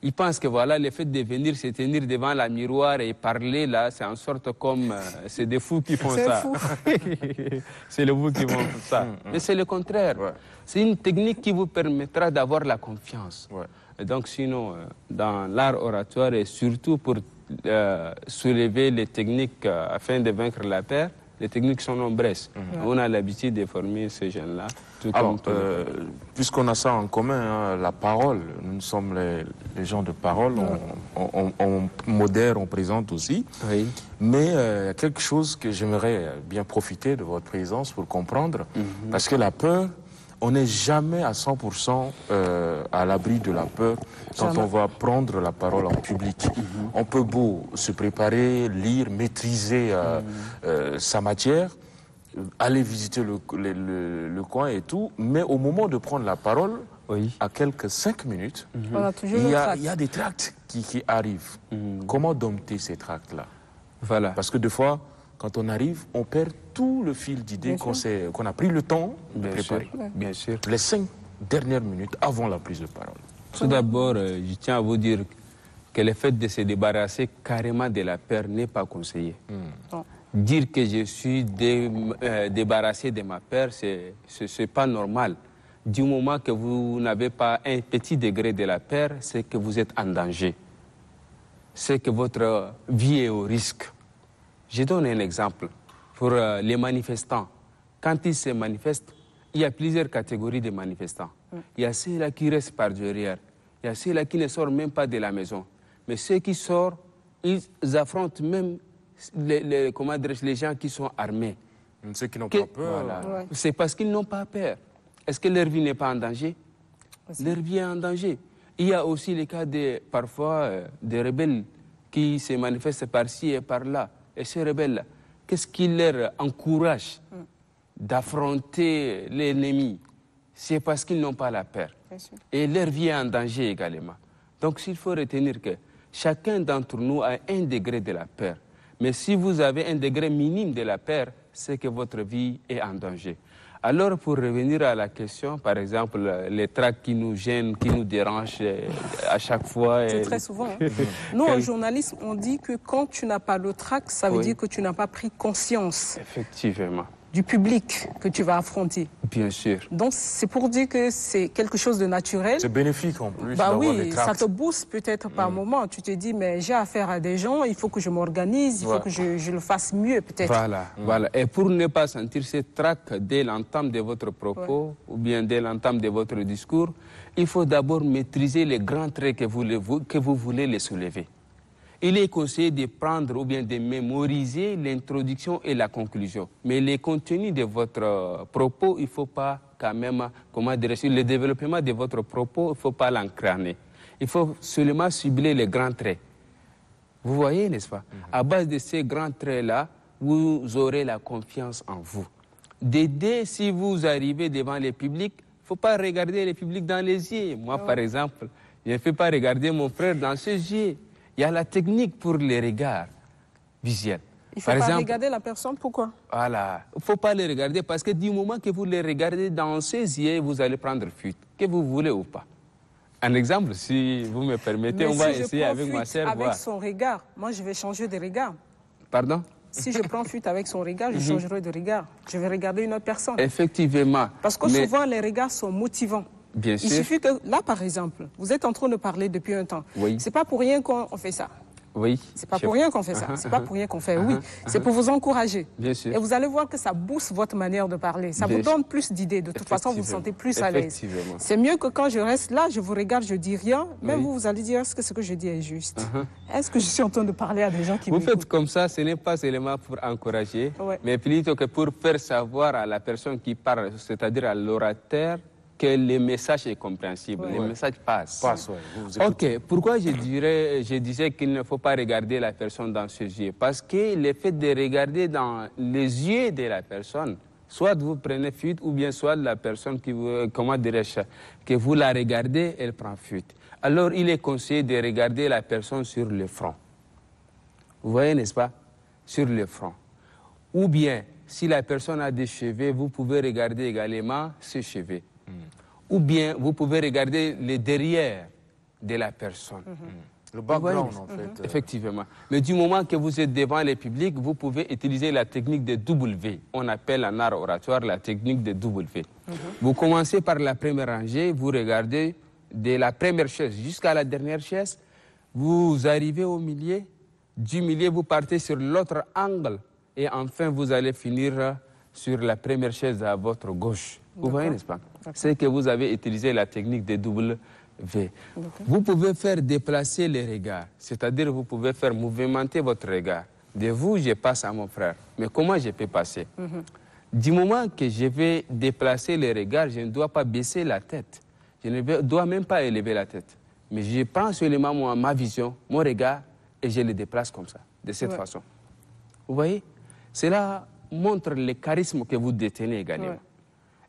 Ils pensent que voilà, le fait de venir se tenir devant la miroir et parler là, c'est en sorte comme c'est des fous qui font ça. C'est les fous qui font ça. Mais c'est le contraire. C'est une technique qui vous permettra d'avoir la confiance. Et donc sinon, dans l'art oratoire et surtout pour soulever les techniques afin de vaincre la peur, les techniques sont nombreuses. On a l'habitude de former ces jeunes-là. Puisqu'on a ça en commun, la parole, nous sommes les gens de parole, on modère, on présente aussi. Mais il y a quelque chose que j'aimerais bien profiter de votre présence pour comprendre. Parce que la peur, on n'est jamais à 100% à l'abri de la peur quand on va prendre la parole en public. On peut beau se préparer, lire, maîtriser sa matière, aller visiter le coin et tout, mais au moment de prendre la parole, à quelques 5 minutes, On a toujours il le y trac. a des tracts qui arrivent. Comment dompter ces tracts-là? Voilà. Parce que des fois, quand on arrive, on perd tout le fil d'idées qu'on a pris le temps de préparer. Bien sûr. Les 5 dernières minutes avant la prise de parole. Tout d'abord, je tiens à vous dire que le fait de se débarrasser carrément de la peur n'est pas conseillé. Non. Dire que je suis débarrassé de ma peur, ce n'est pas normal. Du moment que vous n'avez pas un petit degré de la peur, c'est que vous êtes en danger. C'est que votre vie est au risque. Je donne un exemple. Pour les manifestants, quand ils se manifestent, il y a plusieurs catégories de manifestants. Il y a ceux-là qui restent par derrière. Il y a ceux-là qui ne sortent même pas de la maison. Mais ceux qui sortent, ils affrontent même les gens qui sont armés. Ceux qui n'ont pas peur. Voilà. C'est parce qu'ils n'ont pas peur. Est-ce que leur vie n'est pas en danger? Leur vie est en danger. Il y a aussi les cas parfois des rebelles qui se manifestent par-ci et par-là. Et ces rebelles-là, qu'est-ce qui leur encourage d'affronter l'ennemi? C'est parce qu'ils n'ont pas la peur. Et leur vie est en danger également. Donc il faut retenir que chacun d'entre nous a un degré de la peur. Mais si vous avez un degré minime de la peur, c'est que votre vie est en danger. Alors, pour revenir à la question, par exemple, les tracts qui nous gênent, qui nous dérangent à chaque fois. C'est très souvent. Hein. Nous, en journalisme, on dit que quand tu n'as pas le tract, ça veut dire que tu n'as pas pris conscience Effectivement. du public que tu vas affronter. Bien sûr. Donc, c'est pour dire que c'est quelque chose de naturel. C'est bénéfique en plus. Bah d'avoir des oui, ça tracts. te booste peut-être par moment. Tu te dis, mais j'ai affaire à des gens, il faut que je m'organise, il faut que je le fasse mieux peut-être. Voilà. Et pour ne pas sentir ce trac dès l'entame de votre propos ou bien dès l'entame de votre discours, il faut d'abord maîtriser les grands traits que vous voulez les soulever. Il est conseillé de prendre ou bien de mémoriser l'introduction et la conclusion. Mais les contenus de votre propos, il ne faut pas quand même, le développement de votre propos, il ne faut pas l'encraner. Il faut seulement cibler les grands traits. Vous voyez, n'est-ce pas? À base de ces grands traits-là, vous aurez la confiance en vous. D'aider, si vous arrivez devant le public, il ne faut pas regarder le public dans les yeux. Moi, par exemple, je ne fais pas regarder mon frère dans ses yeux. Il y a la technique pour les regards visuels. Il ne faut pas regarder la personne, pourquoi? Voilà. Il ne faut pas les regarder parce que du moment que vous les regardez dans ses yeux, vous allez prendre fuite, que vous voulez ou pas. Un exemple, si vous me permettez, on va essayer avec ma sœur. Avec son regard, moi je vais changer de regard. Pardon? Si je prends fuite avec son regard, je changerai de regard. Je vais regarder une autre personne. Effectivement. Parce que souvent, les regards sont motivants. Bien sûr. Il suffit que, là par exemple, vous êtes en train de parler depuis un temps. Oui. C'est pas pour rien qu'on fait ça. Oui. C'est pas pour rien qu'on fait ça. C'est pas pour rien qu'on fait oui. C'est pour vous encourager. Bien sûr. Et vous allez voir que ça booste votre manière de parler. Ça vous donne plus d'idées. De toute façon, vous vous sentez plus à l'aise. C'est mieux que quand je reste là, je vous regarde, je dis rien. Même vous allez dire, est-ce que ce que je dis est juste? Est-ce que je suis en train de parler à des gens qui Vous m'écoutent? faites comme ça, ce n'est pas seulement pour encourager, mais plutôt que pour faire savoir à la personne qui parle, c'est-à-dire à l'orateur, que le message est compréhensible, le message passe. Ok, pourquoi je disais qu'il ne faut pas regarder la personne dans ses yeux? Parce que le fait de regarder dans les yeux de la personne, soit vous prenez fuite ou bien soit la personne qui vous, que vous la regardez, elle prend fuite. Alors il est conseillé de regarder la personne sur le front. Vous voyez, n'est-ce pas? Sur le front. Ou bien, si la personne a des cheveux, vous pouvez regarder également ses cheveux. Ou bien, vous pouvez regarder le derrière de la personne. Le background, en fait. Effectivement. Mais du moment que vous êtes devant le public, vous pouvez utiliser la technique de W. On appelle en art oratoire la technique de W. Vous commencez par la première rangée, vous regardez de la première chaise jusqu'à la dernière chaise. Vous arrivez au milieu. Du milieu, vous partez sur l'autre angle. Et enfin, vous allez finir sur la première chaise à votre gauche. Vous voyez, n'est-ce pas? C'est que vous avez utilisé la technique de W. Vous pouvez faire déplacer les regards, c'est-à-dire vous pouvez faire mouvementer votre regard. De vous, je passe à mon frère. Mais comment je peux passer? Du moment que je vais déplacer les regards, je ne dois pas baisser la tête. Je ne dois même pas élever la tête. Mais je prends seulement ma vision, mon regard, et je le déplace comme ça, de cette façon. Vous voyez? Cela montre le charisme que vous détenez également.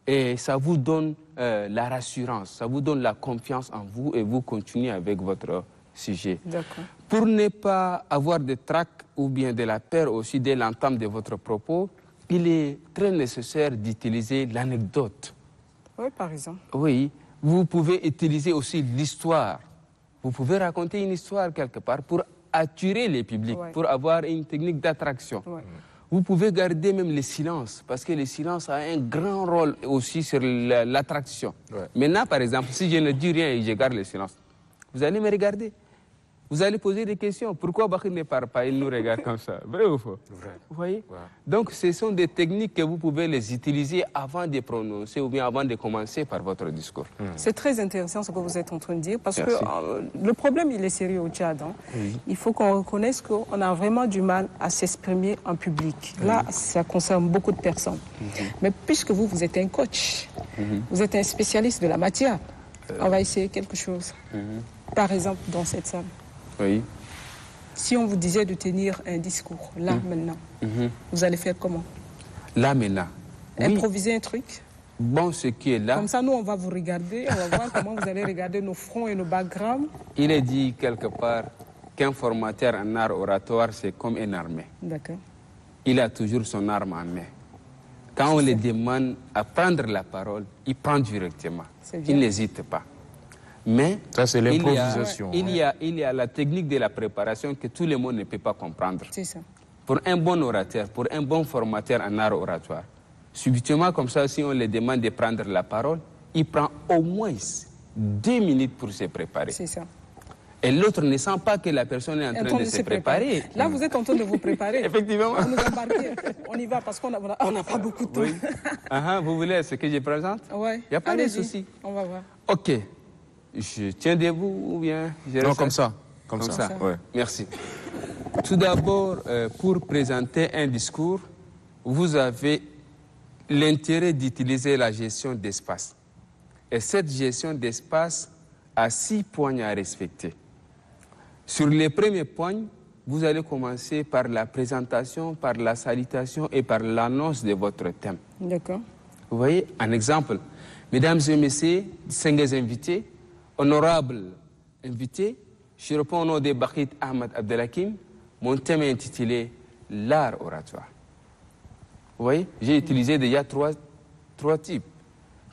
Et ça vous donne la rassurance, ça vous donne la confiance en vous et vous continuez avec votre sujet. Pour ne pas avoir de trac ou bien de la peur aussi dès l'entame de votre propos, il est très nécessaire d'utiliser l'anecdote. Oui, par exemple. Oui, vous pouvez utiliser aussi l'histoire. Vous pouvez raconter une histoire quelque part pour attirer les publics, pour avoir une technique d'attraction. Vous pouvez garder même le silence, parce que le silence a un grand rôle aussi sur l'attraction. Maintenant, par exemple, si je ne dis rien et je garde le silence, vous allez me regarder. Vous allez poser des questions. Pourquoi Bakr ne parle pas? Il nous regarde comme ça. Vrai ou faux? Vrai. Vous voyez? Donc, ce sont des techniques que vous pouvez les utiliser avant de prononcer ou bien avant de commencer par votre discours. C'est très intéressant ce que vous êtes en train de dire, parce que le problème, il est sérieux au Tchad. Hein. Il faut qu'on reconnaisse qu'on a vraiment du mal à s'exprimer en public. Là, ça concerne beaucoup de personnes. Mais puisque vous êtes un coach, vous êtes un spécialiste de la matière, on va essayer quelque chose. Par exemple, dans cette salle. Oui. Si on vous disait de tenir un discours, là, maintenant, vous allez faire comment? Là, maintenant. Improviser un truc? Bon, ce qui est là... Comme ça, nous, on va vous regarder, on va voir comment vous allez regarder nos fronts et nos backgrounds. Il est dit quelque part qu'un formateur en art oratoire, c'est comme une armée. D'accord. Il a toujours son arme en main. Quand on lui demande à prendre la parole, il prend directement. Il n'hésite pas. Mais ça, c'est l'improvisation. Il y a la technique de la préparation que tout le monde ne peut pas comprendre. C'est ça. Pour un bon orateur, pour un bon formateur en art oratoire, subitement comme ça, si on lui demande de prendre la parole, il prend au moins 2 minutes pour se préparer. C'est ça. Et l'autre ne sent pas que la personne est en train de se préparer. Là, vous êtes en train de vous préparer. Effectivement. Vous nous embarquez. On y va parce qu'on n'a pas beaucoup de temps. Vous voulez ce que je présente? Oui. Il n'y a pas de souci. On va voir. OK. Je tiens debout ou bien je reste... Non, comme ça. Comme ça. Ouais. Merci. Tout d'abord, pour présenter un discours, vous avez l'intérêt d'utiliser la gestion d'espace. Et cette gestion d'espace a 6 points à respecter. Sur les premiers points, vous allez commencer par la présentation, par la salutation et par l'annonce de votre thème. D'accord. Vous voyez, un exemple. Mesdames et messieurs, distingués invités, honorables invités, je réponds au nom de Bakit Ahmed Abdelhakim. Mon thème est intitulé « L'art oratoire ». Vous voyez, j'ai utilisé déjà trois types,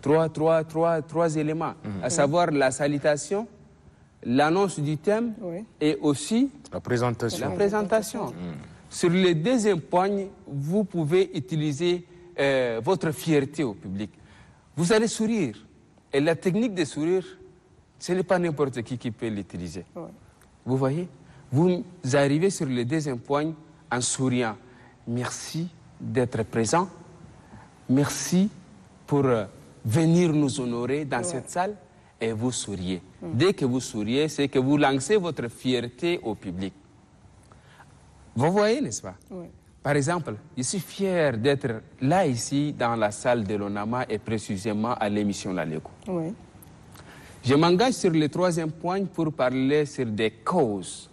trois éléments, à savoir la salutation, l'annonce du thème et aussi la présentation. Sur le deuxième point, vous pouvez utiliser votre fierté au public. Vous allez sourire. Et la technique de sourire, ce n'est pas n'importe qui peut l'utiliser. Vous voyez? Vous arrivez sur le deuxième point en souriant. Merci d'être présent. Merci pour venir nous honorer dans cette salle. Et vous souriez. Dès que vous souriez, c'est que vous lancez votre fierté au public. Vous voyez, n'est-ce pas? Par exemple, je suis fier d'être là, ici, dans la salle de l'ONAMA et précisément à l'émission Laleco. Je m'engage sur le troisième point pour parler sur des causes.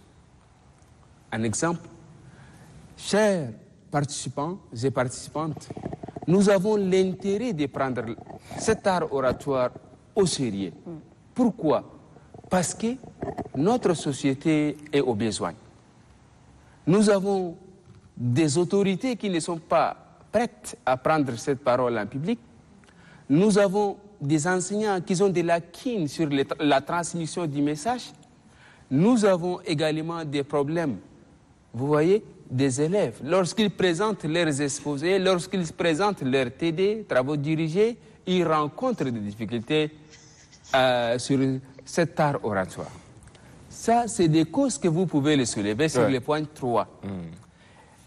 Un exemple, chers participants et participantes, nous avons l'intérêt de prendre cet art oratoire au sérieux. Pourquoi? Parce que notre société est au besoin. Nous avons des autorités qui ne sont pas prêtes à prendre cette parole en public. Nous avons des enseignants qui ont des lacunes sur la transmission du message. Nous avons également des problèmes, vous voyez, des élèves. Lorsqu'ils présentent leurs exposés, lorsqu'ils présentent leurs TD, travaux dirigés, ils rencontrent des difficultés sur cet art oratoire. Ça, c'est des causes que vous pouvez les soulever sur le point 3.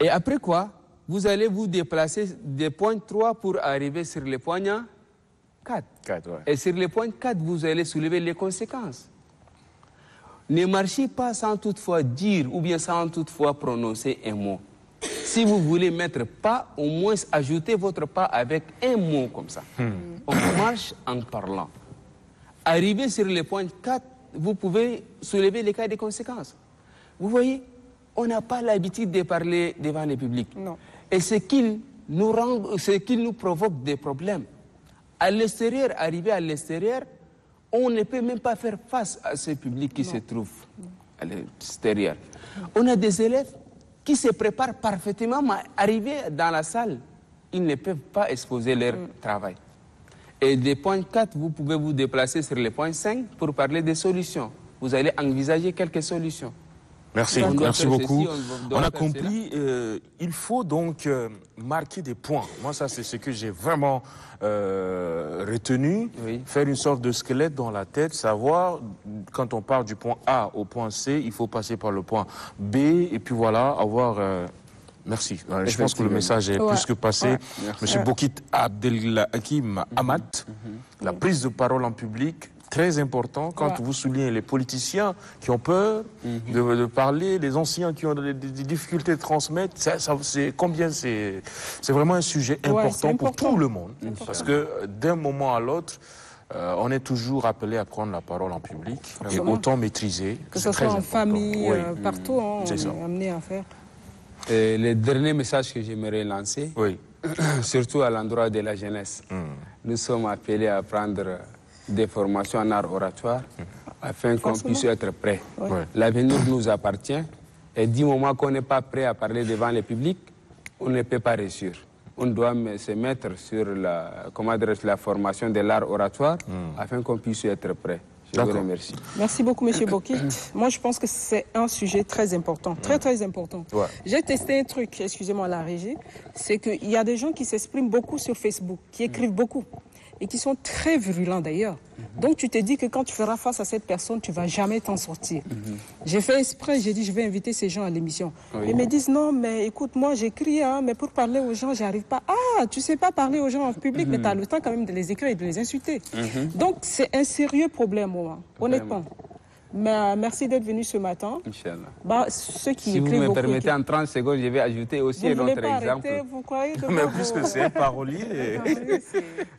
Et après quoi, vous allez vous déplacer des points 3 pour arriver sur le point 4. Et sur le point 4, vous allez soulever les conséquences. Ne marchez pas sans toutefois dire ou bien sans toutefois prononcer un mot. Si vous voulez mettre pas, au moins ajoutez votre pas avec un mot comme ça. On marche en parlant. Arrivé sur le point 4, vous pouvez soulever les cas de conséquences. Vous voyez, on n'a pas l'habitude de parler devant le public. Non. Et ce qui nous provoque des problèmes. À l'extérieur, arrivé à l'extérieur, on ne peut même pas faire face à ce public qui se trouve à l'extérieur. On a des élèves qui se préparent parfaitement, mais arrivés dans la salle, ils ne peuvent pas exposer leur travail. Et des points 4, vous pouvez vous déplacer sur les points 5 pour parler des solutions. Vous allez envisager quelques solutions. Merci, merci beaucoup. On a compris, il faut donc marquer des points. Moi, ça, c'est ce que j'ai vraiment retenu. Oui. Faire une sorte de squelette dans la tête, savoir, quand on part du point A au point C, il faut passer par le point B, et puis voilà, avoir... Merci. Je pense que le message est plus que passé. Ouais. Monsieur Bokit Abdelhakim Hamad, la prise de parole en public, très important quand vous soulignez les politiciens qui ont peur de parler, les anciens qui ont des difficultés de transmettre. C'est vraiment un sujet important pour tout le monde. Parce que d'un moment à l'autre, on est toujours appelé à prendre la parole en public et autant maîtriser. Que ce soit en famille, partout, on est amené à faire. Et le dernier message que j'aimerais lancer, surtout à l'endroit de la jeunesse, nous sommes appelés à prendre des formations en art oratoire afin qu'on puisse être prêts. L'avenir nous appartient et du moment qu'on n'est pas prêt à parler devant le public, on ne peut pas réussir. On doit se mettre sur la formation de l'art oratoire afin qu'on puisse être prêt. Je vous remercie. Merci beaucoup, M. Bokit. Moi, je pense que c'est un sujet très important, très important. J'ai testé un truc, excusez-moi la régie, c'est qu'il y a des gens qui s'expriment beaucoup sur Facebook, qui écrivent beaucoup et qui sont très virulents d'ailleurs. Donc tu te dis que quand tu feras face à cette personne, tu ne vas jamais t'en sortir. J'ai fait exprès, j'ai dit je vais inviter ces gens à l'émission. Ils me disent non, mais écoute, moi j'écris, mais pour parler aux gens, j'arrive pas. Ah, tu sais pas parler aux gens en public, mais tu as le temps quand même de les écrire et de les insulter. Donc c'est un sérieux problème, moi, honnêtement. Mais merci d'être venu ce matin. Inch'Allah. Ceux qui si vous me permettez, en 30 secondes, je vais ajouter aussi un autre exemple. Vous croyez que mais puisque c'est un parolier.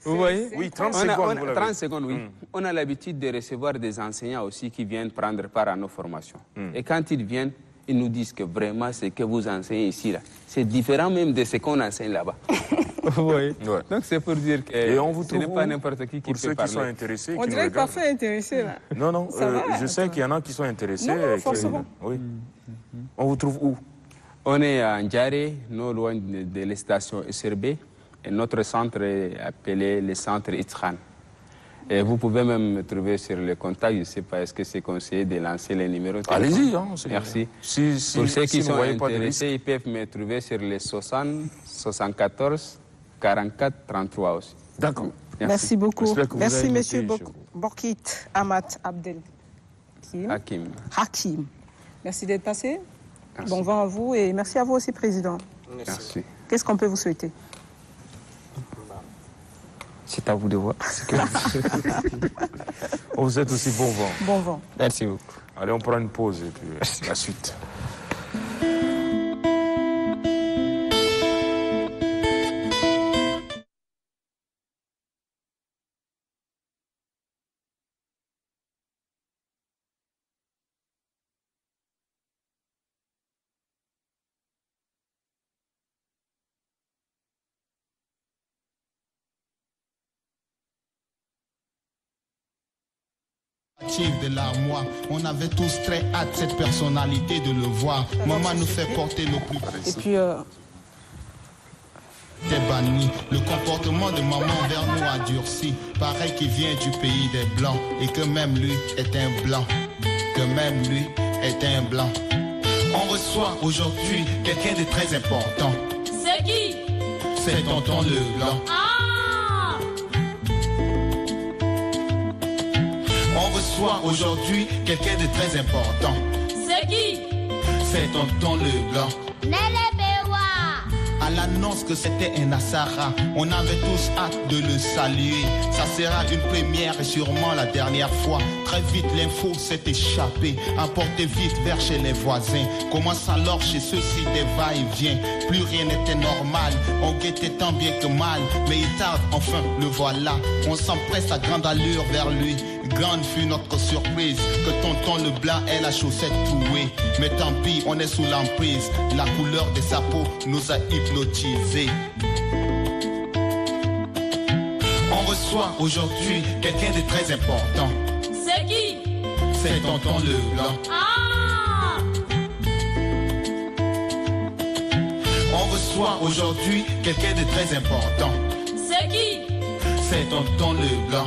Vous voyez? Oui, 30 secondes. 30 secondes, oui. On a l'habitude de recevoir des enseignants aussi qui viennent prendre part à nos formations. Et quand ils viennent, ils nous disent que vraiment ce que vous enseignez ici, là, c'est différent même de ce qu'on enseigne là-bas. Vous voyez? Donc c'est pour dire que ce n'est pas n'importe qui peut parler. Pour ceux qui sont intéressés. On dirait parfait intéressé là. Non, je sais qu'il y en a qui sont intéressés. Non, forcément. Oui. On vous trouve où? On est à Ndjare, non loin de la station SRB. Et notre centre est appelé le centre Itran. Et vous pouvez même me trouver sur le contact. Je ne sais pas, est-ce que c'est conseillé de lancer les numéros? Allez-y. Merci. Pour ceux qui sont intéressés, ils peuvent me trouver sur les 60, 74, 44, 33 aussi. D'accord. Merci beaucoup. Merci, M. Bokit Hamad Hakim. Merci d'être passé. Merci. Bon vent à vous et merci à vous aussi, Président. Merci. Qu'est-ce qu'on peut vous souhaiter? C'est à vous de voir. On vous souhaite aussi bon vent. Bon vent. Merci beaucoup. Allez, on prend une pause et puis la suite. De l'armoire, on avait tous très hâte cette personnalité de le voir. Maman nous fait porter le plus. Et puis t'es banni. Le comportement de maman vers nous a durci. Pareil qu'il vient du pays des blancs et que même lui est un blanc. Que même lui est un blanc. On reçoit aujourd'hui quelqu'un de très important. C'est qui? C'est tonton le blanc. On reçoit aujourd'hui quelqu'un de très important. C'est qui? C'est tonton le blanc. Nele Bewa. À l'annonce que c'était un Nassara, on avait tous hâte de le saluer. Ça sera une première et sûrement la dernière fois. Très vite l'info s'est échappée, emporté vite vers chez les voisins. Commence alors chez ceux-ci des va-et-vient. Plus rien n'était normal, on guettait tant bien que mal. Mais il tarde, enfin le voilà. On s'empresse à grande allure vers lui. Grande fut notre surprise que tonton le blanc ait la chaussette trouée. Mais tant pis, on est sous l'emprise. La couleur de sa peau nous a hypnotisés. On reçoit aujourd'hui quelqu'un de très important. C'est qui? C'est tonton le blanc. Ah! On reçoit aujourd'hui quelqu'un de très important. C'est qui? C'est tonton le blanc.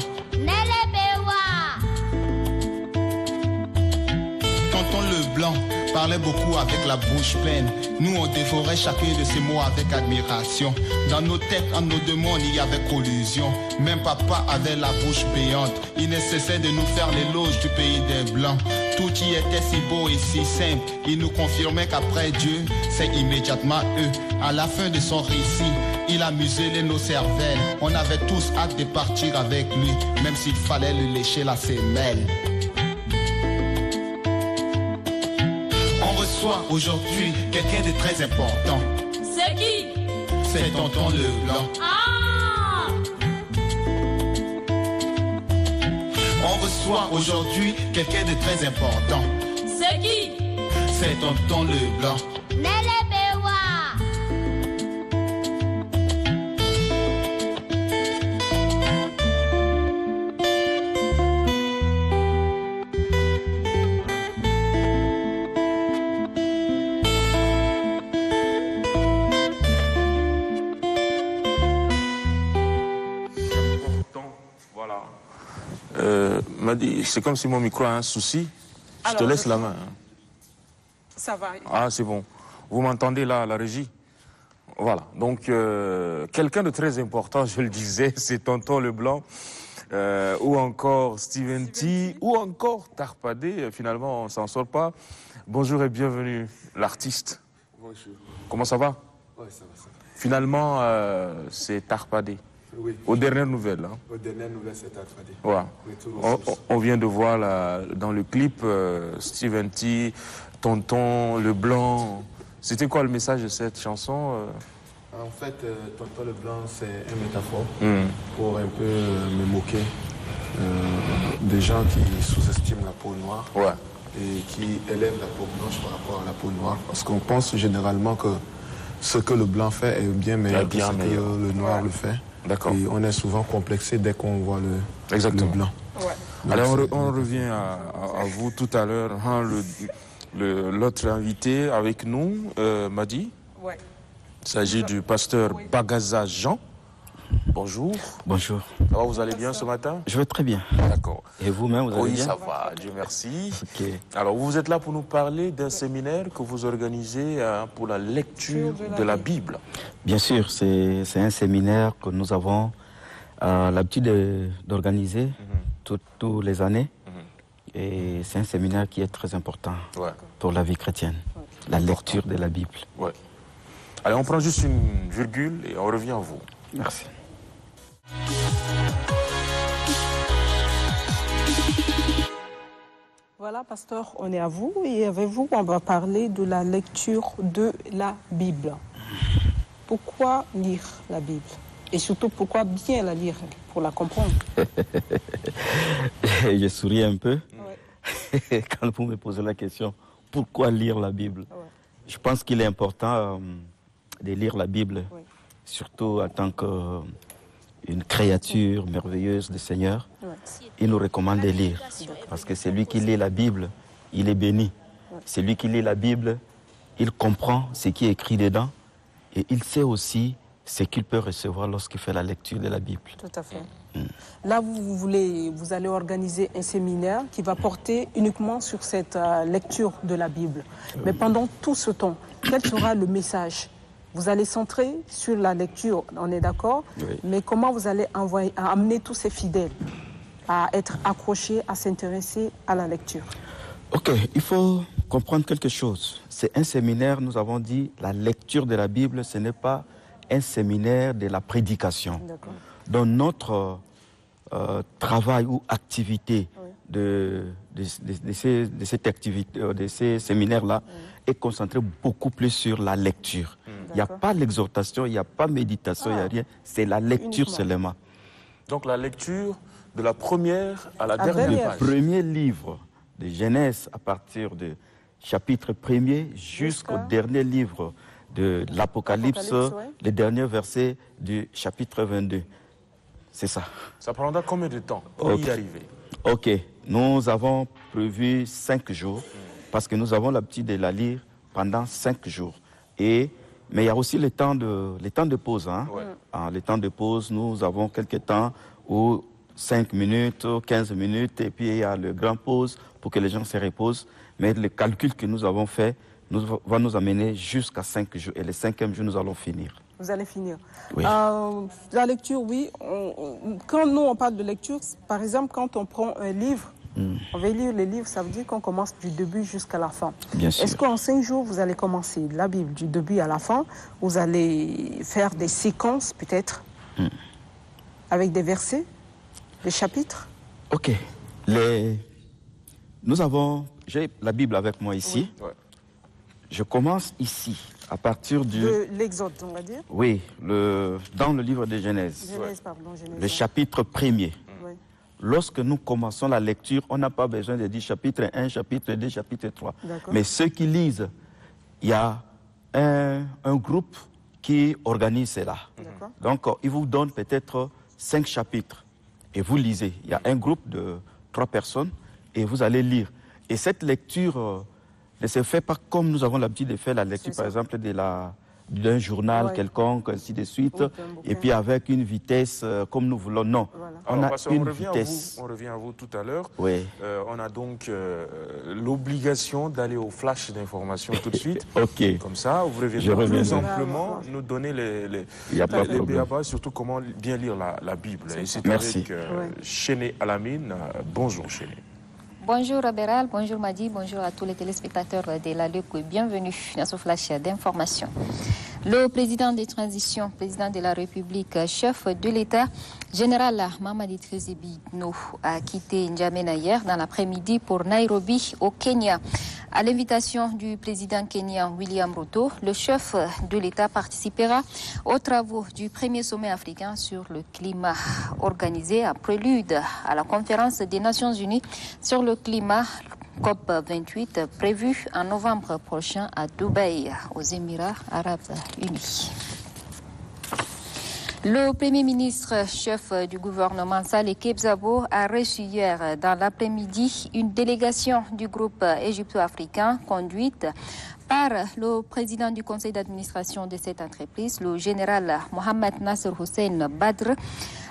Tonton le blanc parlait beaucoup avec la bouche pleine. Nous on dévorait chacun de ses mots avec admiration. Dans nos têtes, en nos deux mondes, il y avait collusion. Même papa avait la bouche béante. Il ne cessait de nous faire l'éloge du pays des blancs. Tout y était si beau et si simple. Il nous confirmait qu'après Dieu, c'est immédiatement eux. À la fin de son récit, il a muselé nos cervelles. On avait tous hâte de partir avec lui, même s'il fallait lui lécher la semelle. On reçoit aujourd'hui quelqu'un de très important. C'est qui? C'est tonton le blanc. Ah! On reçoit aujourd'hui quelqu'un de très important. C'est qui? C'est tonton le blanc. C'est comme si mon micro a un souci. Je te laisse la main. Hein. Ça va. Ah, c'est bon. Vous m'entendez là, la régie? Voilà. Donc, quelqu'un de très important, je le disais, c'est tonton Leblanc, ou encore Steven T, ou encore Tarpadé. Finalement, on s'en sort pas. Bonjour et bienvenue, l'artiste. Bonjour. Comment ça va? Oui, ça va, ça va. Finalement, c'est Tarpadé. Oui. Aux dernières nouvelles. Hein. Aux dernières nouvelles, c'est Tarpadé. Voilà. On vient de voir dans le clip Steven T, tonton Leblanc. C'était quoi le message de cette chanson? En fait, tonton Leblanc, c'est une métaphore pour un peu me moquer des gens qui sous-estiment la peau noire et qui élèvent la peau blanche par rapport à la peau noire. Parce qu'on pense généralement que ce que le blanc fait est bien meilleur que ce que le noir le fait. D'accord. Et on est souvent complexé dès qu'on voit le blanc. Ouais. Alors on revient à vous tout à l'heure. Hein, l'autre invité avec nous, Madi. Ouais. Il s'agit du pasteur Bagaza Jean. Bonjour. Bonjour. Ça va, vous allez bien ce matin? Je vais très bien. D'accord. Et vous-même, vous allez bien? Oui, ça va, Dieu merci. Okay. Alors, vous êtes là pour nous parler d'un séminaire que vous organisez pour la lecture de la Bible. Bien sûr, c'est un séminaire que nous avons l'habitude d'organiser tous les années. Et c'est un séminaire qui est très important pour la vie chrétienne, la lecture de la Bible. Ouais. Allez, on prend juste une virgule et on revient à vous. Merci. Voilà, pasteur, on est à vous et avec vous, on va parler de la lecture de la Bible. Pourquoi lire la Bible? Et surtout, pourquoi bien la lire pour la comprendre? Je souris un peu quand vous me posez la question. Pourquoi lire la Bible? Je pense qu'il est important de lire la Bible, surtout en tant qu'une créature merveilleuse du Seigneur. Il nous recommande de lire, parce que celui qui lit la Bible, il est béni. Celui qui lit la Bible, il comprend ce qui est écrit dedans et il sait aussi ce qu'il peut recevoir lorsqu'il fait la lecture de la Bible. Tout à fait. Là, vous allez organiser un séminaire qui va porter uniquement sur cette lecture de la Bible. Mais pendant tout ce temps, quel sera le message? Vous allez centrer sur la lecture, on est d'accord, mais comment vous allez amener tous ces fidèles à être accrochés, à s'intéresser à la lecture? Ok, il faut comprendre quelque chose. C'est un séminaire, nous avons dit, la lecture de la Bible, ce n'est pas un séminaire de la prédication. Donc notre travail ou activité de ces séminaires-là est concentré beaucoup plus sur la lecture. Il n'y a pas l'exhortation, il n'y a pas méditation, il n'y a rien. C'est la lecture seulement. Donc la lecture de la première à la dernière page. Le premier livre de Genèse à partir du chapitre 1er jusqu'au dernier livre de l'Apocalypse, le dernier verset du chapitre 22. C'est ça. Ça prendra combien de temps pour y arriver? Ok, nous avons prévu 5 jours parce que nous avons l'habitude de la lire pendant 5 jours. Mais il y a aussi le temps de pause. Le temps de pause, nous avons quelques temps où 5 minutes, 15 minutes, et puis il y a le grand pause pour que les gens se reposent. Mais le calcul que nous avons fait va nous amener jusqu'à 5 jours. Et le 5e jour, nous allons finir. Vous allez finir. Oui. La lecture, oui. Quand nous, on parle de lecture, par exemple, quand on prend un livre, on va lire le livre, ça veut dire qu'on commence du début jusqu'à la fin. Bien sûr. Est-ce qu'en 5 jours, vous allez commencer la Bible du début à la fin? Vous allez faire des séquences, peut-être, avec des versets, des chapitres? Ok. J'ai la Bible avec moi ici. Oui. Je commence ici, à partir de l'Exode, on va dire. Oui, dans le livre de Genèse. Genèse. Le chapitre 1er. Oui. Lorsque nous commençons la lecture, on n'a pas besoin de dire chapitre 1, chapitre 2, chapitre 3. Mais ceux qui lisent, il y a un groupe qui organise cela. Donc, il vous donne peut-être 5 chapitres. Et vous lisez. Il y a un groupe de 3 personnes et vous allez lire. Et cette lecture ne se fait pas comme nous avons l'habitude de faire la lecture, par exemple, d'un journal quelconque, ainsi de suite, et puis avec une vitesse comme nous voulons. Non, on a une vitesse. On revient à vous tout à l'heure. Oui. On a donc l'obligation d'aller au flash d'information tout de suite. Ok. Comme ça, vous reviendrez plus amplement nous donner les béabas, surtout comment bien lire la Bible. Et c'est avec Chéné Alamine. Bonjour Chéné. Bonjour Abéral, bonjour Madi, bonjour à tous les téléspectateurs de la LEC. Bienvenue dans ce flash d'information. Le président des transitions, président de la République, chef de l'État, général Mamadi Idriss Itno, a quitté N'Djamena hier dans l'après-midi pour Nairobi, au Kenya. À l'invitation du président kenyan William Ruto, le chef de l'État participera aux travaux du premier sommet africain sur le climat, organisé en prélude à la conférence des Nations Unies sur le climat COP28 prévue en novembre prochain à Dubaï, aux Émirats Arabes Unis. Le Premier ministre, chef du gouvernement Saleh Kebzabo, a reçu hier dans l'après-midi une délégation du groupe égypto-africain conduite par le président du conseil d'administration de cette entreprise, le général Mohamed Nasser Hussein Badr.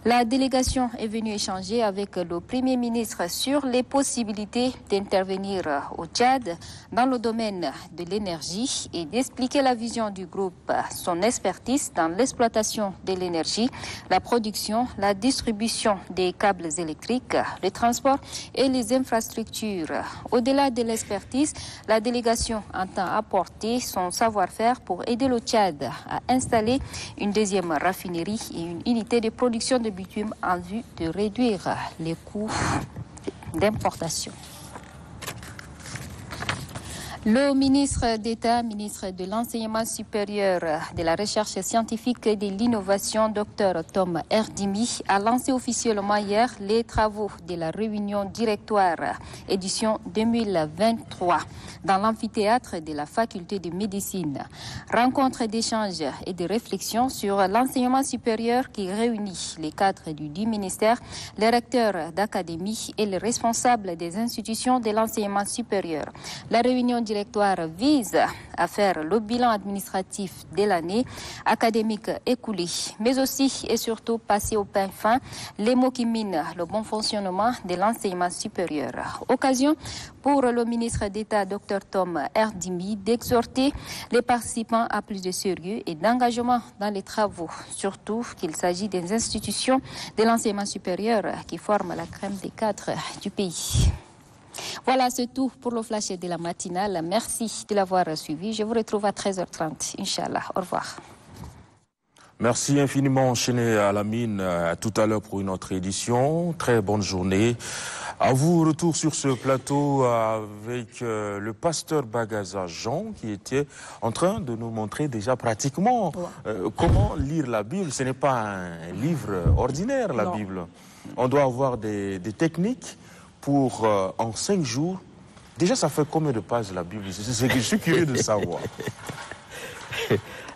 La délégation est venue échanger avec le Premier ministre sur les possibilités d'intervenir au Tchad dans le domaine de l'énergie et d'expliquer la vision du groupe, son expertise dans l'exploitation de l'énergie, la production, la distribution des câbles électriques, le transport et les infrastructures. Au-delà de l'expertise, la délégation entend apporter son savoir-faire pour aider le Tchad à installer une deuxième raffinerie et une unité de production de bitume en vue de réduire les coûts d'importation. Le ministre d'État, ministre de l'Enseignement supérieur, de la Recherche scientifique et de l'Innovation, Dr Tom Erdimi, a lancé officiellement hier les travaux de la réunion directoire édition 2023 dans l'amphithéâtre de la faculté de médecine. Rencontre d'échanges et de réflexions sur l'enseignement supérieur qui réunit les cadres du ministère, les recteurs d'académie et les responsables des institutions de l'enseignement supérieur. La réunion directoire vise à faire le bilan administratif de l'année académique écoulée, mais aussi et surtout passer au pain fin les mots qui minent le bon fonctionnement de l'enseignement supérieur. Occasion pour le ministre d'État, Dr Tom Erdimi, d'exhorter les participants à plus de sérieux et d'engagement dans les travaux, surtout qu'il s'agit des institutions de l'enseignement supérieur qui forment la crème des cadres du pays. Voilà, c'est tout pour le flash de la matinale. Merci de l'avoir suivi. Je vous retrouve à 13h30, Inch'Allah. Au revoir. Merci infiniment, Chéné Alamine. À tout à l'heure pour une autre édition. Très bonne journée. À vous, retour sur ce plateau avec le pasteur Bagaza Jean qui était en train de nous montrer déjà pratiquement comment lire la Bible. Ce n'est pas un livre ordinaire, la Bible. On doit avoir des techniques pour, en 5 jours, déjà ça fait combien de pages la Bible? Je suis curieux de savoir.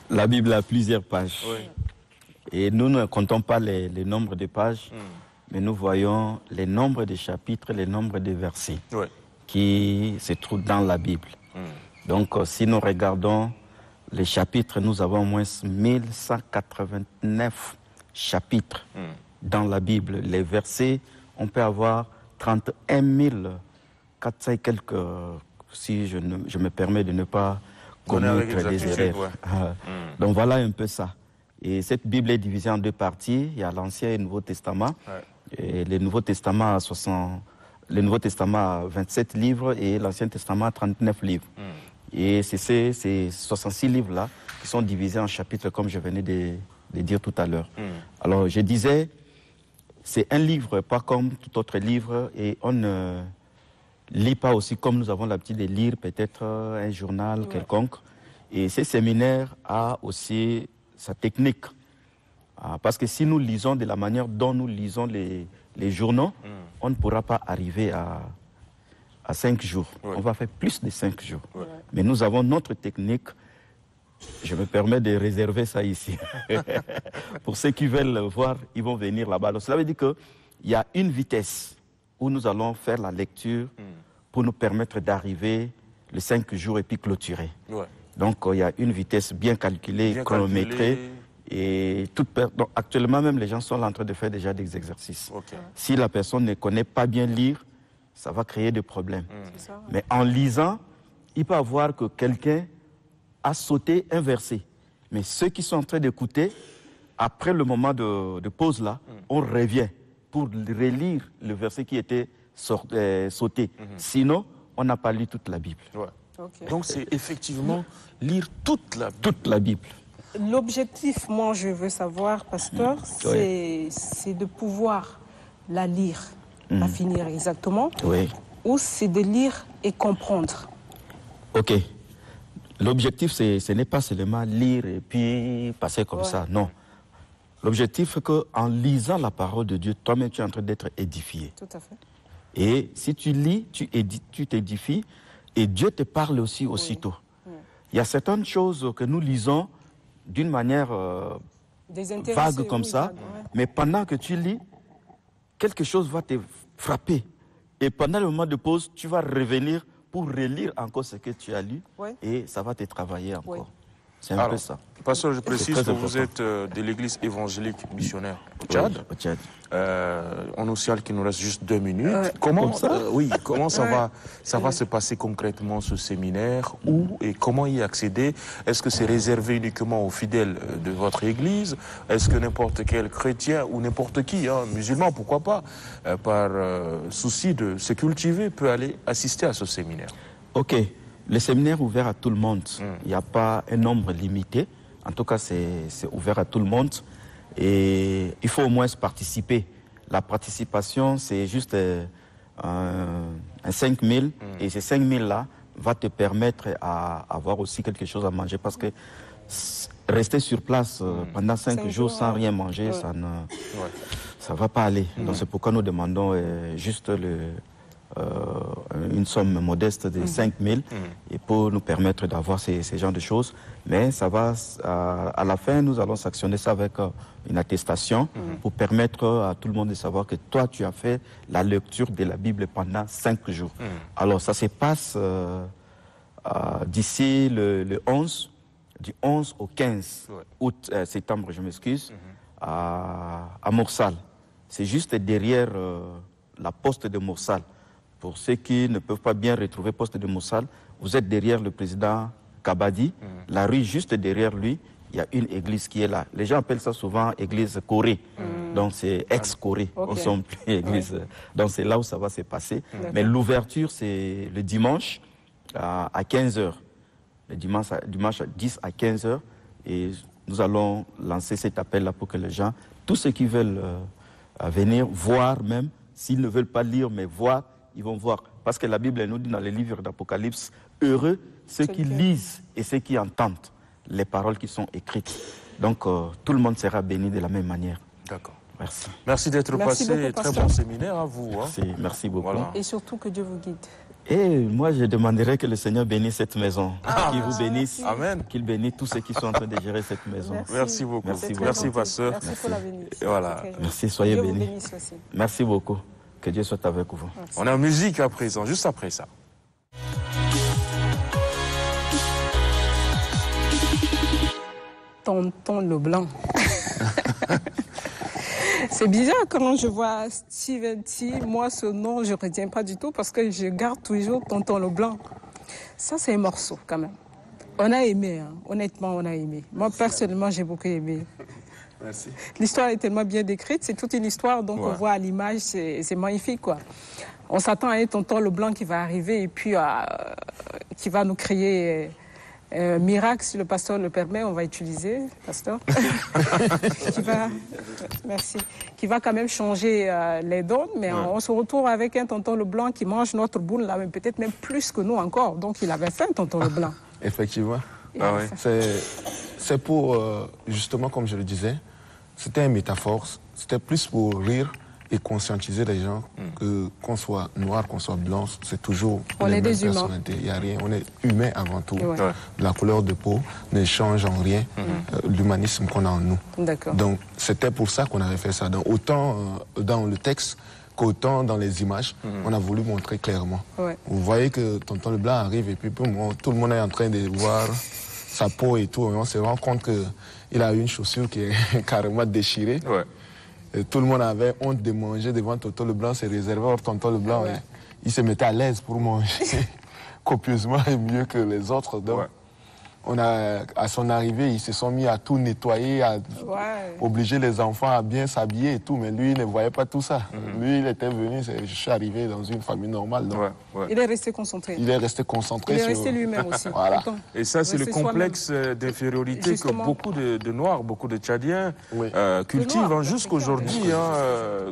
La Bible a plusieurs pages. Oui. Et nous ne comptons pas les nombres de pages, mais nous voyons les nombres de chapitres, les nombres de versets qui se trouvent dans la Bible. Donc, si nous regardons les chapitres, nous avons au moins 1189 chapitres dans la Bible. Les versets, on peut avoir 31 400 et quelques, si je me permets de ne pas commettre des erreurs. Donc voilà un peu ça. Et cette Bible est divisée en 2 parties. Il y a l'Ancien et le Nouveau Testament. Et le Nouveau Testament a 27 livres et l'Ancien Testament a 39 livres. Et c'est ces 66 livres-là qui sont divisés en chapitres, comme je venais de dire tout à l'heure. Alors, je disais, c'est un livre, pas comme tout autre livre, et on ne lit pas aussi comme nous avons l'habitude de lire peut-être un journal quelconque. Et ce séminaire a aussi sa technique. Parce que si nous lisons de la manière dont nous lisons les journaux, on ne pourra pas arriver à 5 jours. On va faire plus de 5 jours. Mais nous avons notre technique. Je me permets de réserver ça ici. Pour ceux qui veulent voir, ils vont venir là-bas. Donc, cela veut dire qu'il y a une vitesse où nous allons faire la lecture pour nous permettre d'arriver les 5 jours et puis clôturer. Donc, il y a une vitesse bien calculée, chronométrée. Et donc, actuellement, même les gens sont là en train de faire déjà des exercices. Si la personne ne connaît pas bien lire, ça va créer des problèmes. Mais en lisant, il peut avoir que quelqu'un a sauté un verset. Mais ceux qui sont en train d'écouter, après le moment de pause là, on revient pour relire le verset qui était sauté. Sinon, on n'a pas lu toute la Bible. Donc c'est effectivement lire toute la Bible. L'objectif, moi je veux savoir, pasteur, c'est de pouvoir la lire, la finir exactement, ou c'est de lire et comprendre. Ok. L'objectif, ce n'est pas seulement lire et puis passer comme ça, non. L'objectif, c'est qu'en lisant la parole de Dieu, toi-même, tu es en train d'être édifié. Tout à fait. Et si tu lis, tu t'édifies, et Dieu te parle aussi aussitôt. Il y a certaines choses que nous lisons d'une manière vague comme ça, mais pendant que tu lis, quelque chose va te frapper. Et pendant le moment de pause, tu vas revenir pour relire encore ce que tu as lu et ça va te travailler encore. C'est un peu ça. Pasteur, je précise que vous êtes de l'église évangélique missionnaire au Tchad. Au Tchad. On nous signale qu'il nous reste juste 2 minutes. Comment ça va se passer concrètement ce séminaire? Où et comment y accéder? Est-ce que c'est réservé uniquement aux fidèles de votre église? Est-ce que n'importe quel chrétien ou n'importe qui, musulman, pourquoi pas, par souci de se cultiver, peut aller assister à ce séminaire? Ok. Le séminaire est ouvert à tout le monde. Il n'y a pas un nombre limité. En tout cas, c'est ouvert à tout le monde. Et il faut au moins participer. La participation, c'est juste un 5 000. Et ces 5 000-là va te permettre d'avoir aussi quelque chose à manger. Parce que rester sur place pendant 5 jours sans rien manger, ça ne va pas aller. Donc c'est pourquoi nous demandons juste une somme modeste de 5 000 et pour nous permettre d'avoir ces genres de choses. Mais ça va, à la fin, nous allons sanctionner ça avec une attestation pour permettre à tout le monde de savoir que toi, tu as fait la lecture de la Bible pendant 5 jours. Alors, ça se passe d'ici le 11, du 11 au 15 septembre, je m'excuse, à Morsal. C'est juste derrière la poste de Morsal. Pour ceux qui ne peuvent pas bien retrouver poste de Morsal, vous êtes derrière le président Kabadi. La rue juste derrière lui, il y a une église qui est là. Les gens appellent ça souvent église Corée. Donc c'est ex-Corée, on ne sommes plus église. Donc c'est là où ça va se passer. Mais l'ouverture, c'est le dimanche à 15h. Le dimanche à 10 à 15h. Et nous allons lancer cet appel-là pour que les gens, tous ceux qui veulent venir, voir même, s'ils ne veulent pas lire, mais voir, ils vont voir. Parce que la Bible nous dit dans les livres d'Apocalypse, heureux ceux qui lisent et ceux qui entendent les paroles qui sont écrites. Donc tout le monde sera béni de la même manière. D'accord. Merci. Merci d'être passé. Très bon séminaire à vous. Merci beaucoup. Voilà. Et surtout que Dieu vous guide. Et moi, je demanderais que le Seigneur bénisse cette maison. Qu'il vous bénisse. Amen. Qu'il bénisse tous ceux qui sont en train de gérer cette maison. Merci beaucoup. Merci, pasteur. Merci pour la bénisse. Voilà. Merci, soyez bénis. Dieu vous bénisse aussi. Merci beaucoup. Que Dieu soit avec vous. Merci. On est en musique à présent, juste après ça. Tonton Leblanc. C'est bizarre quand je vois Steven T. Moi, ce nom, je ne retiens pas du tout parce que je garde toujours Tonton Leblanc. Ça, c'est un morceau quand même. On a aimé, hein. Honnêtement, on a aimé. Moi, personnellement, j'ai beaucoup aimé. Merci. L'histoire est tellement bien décrite, c'est toute une histoire, donc on voit à l'image, c'est magnifique, quoi. On s'attend à un Tonton Leblanc qui va arriver et puis qui va nous créer un miracle, si le pasteur le permet, on va utiliser, pasteur, qui va quand même changer les donnes, mais on se retrouve avec un Tonton Leblanc qui mange notre boule, là, mais peut-être même plus que nous encore, donc il avait faim, Tonton Leblanc. Effectivement. C'est pour, justement, comme je le disais, c'était une métaphore, c'était plus pour rire et conscientiser les gens que qu'on soit noir, qu'on soit blanc, c'est toujours on les est mêmes des humains. personnalités. Il y a rien, on est humain avant tout. La couleur de peau ne change en rien l'humanisme qu'on a en nous. Donc c'était pour ça qu'on avait fait ça. Donc, autant dans le texte qu'autant dans les images, on a voulu montrer clairement. Vous voyez que Tonton Leblanc arrive et puis tout le monde est en train de voir sa peau et tout. Et on se rend compte qu'il a une chaussure qui est carrément déchirée. Et tout le monde avait honte de manger devant Tonton Leblanc, c'est réservé à Tonton Leblanc. Il se mettait à l'aise pour manger copieusement et mieux que les autres. Donc, à son arrivée, ils se sont mis à tout nettoyer, à obliger les enfants à bien s'habiller et tout. Mais lui, il ne voyait pas tout ça. Lui, il était venu, je suis arrivé dans une famille normale. Donc, il est resté concentré. Il est resté concentré. Il est resté lui-même aussi. Voilà. Et ça, c'est le complexe d'infériorité que beaucoup de Noirs, beaucoup de Tchadiens cultivent jusqu'aujourd'hui.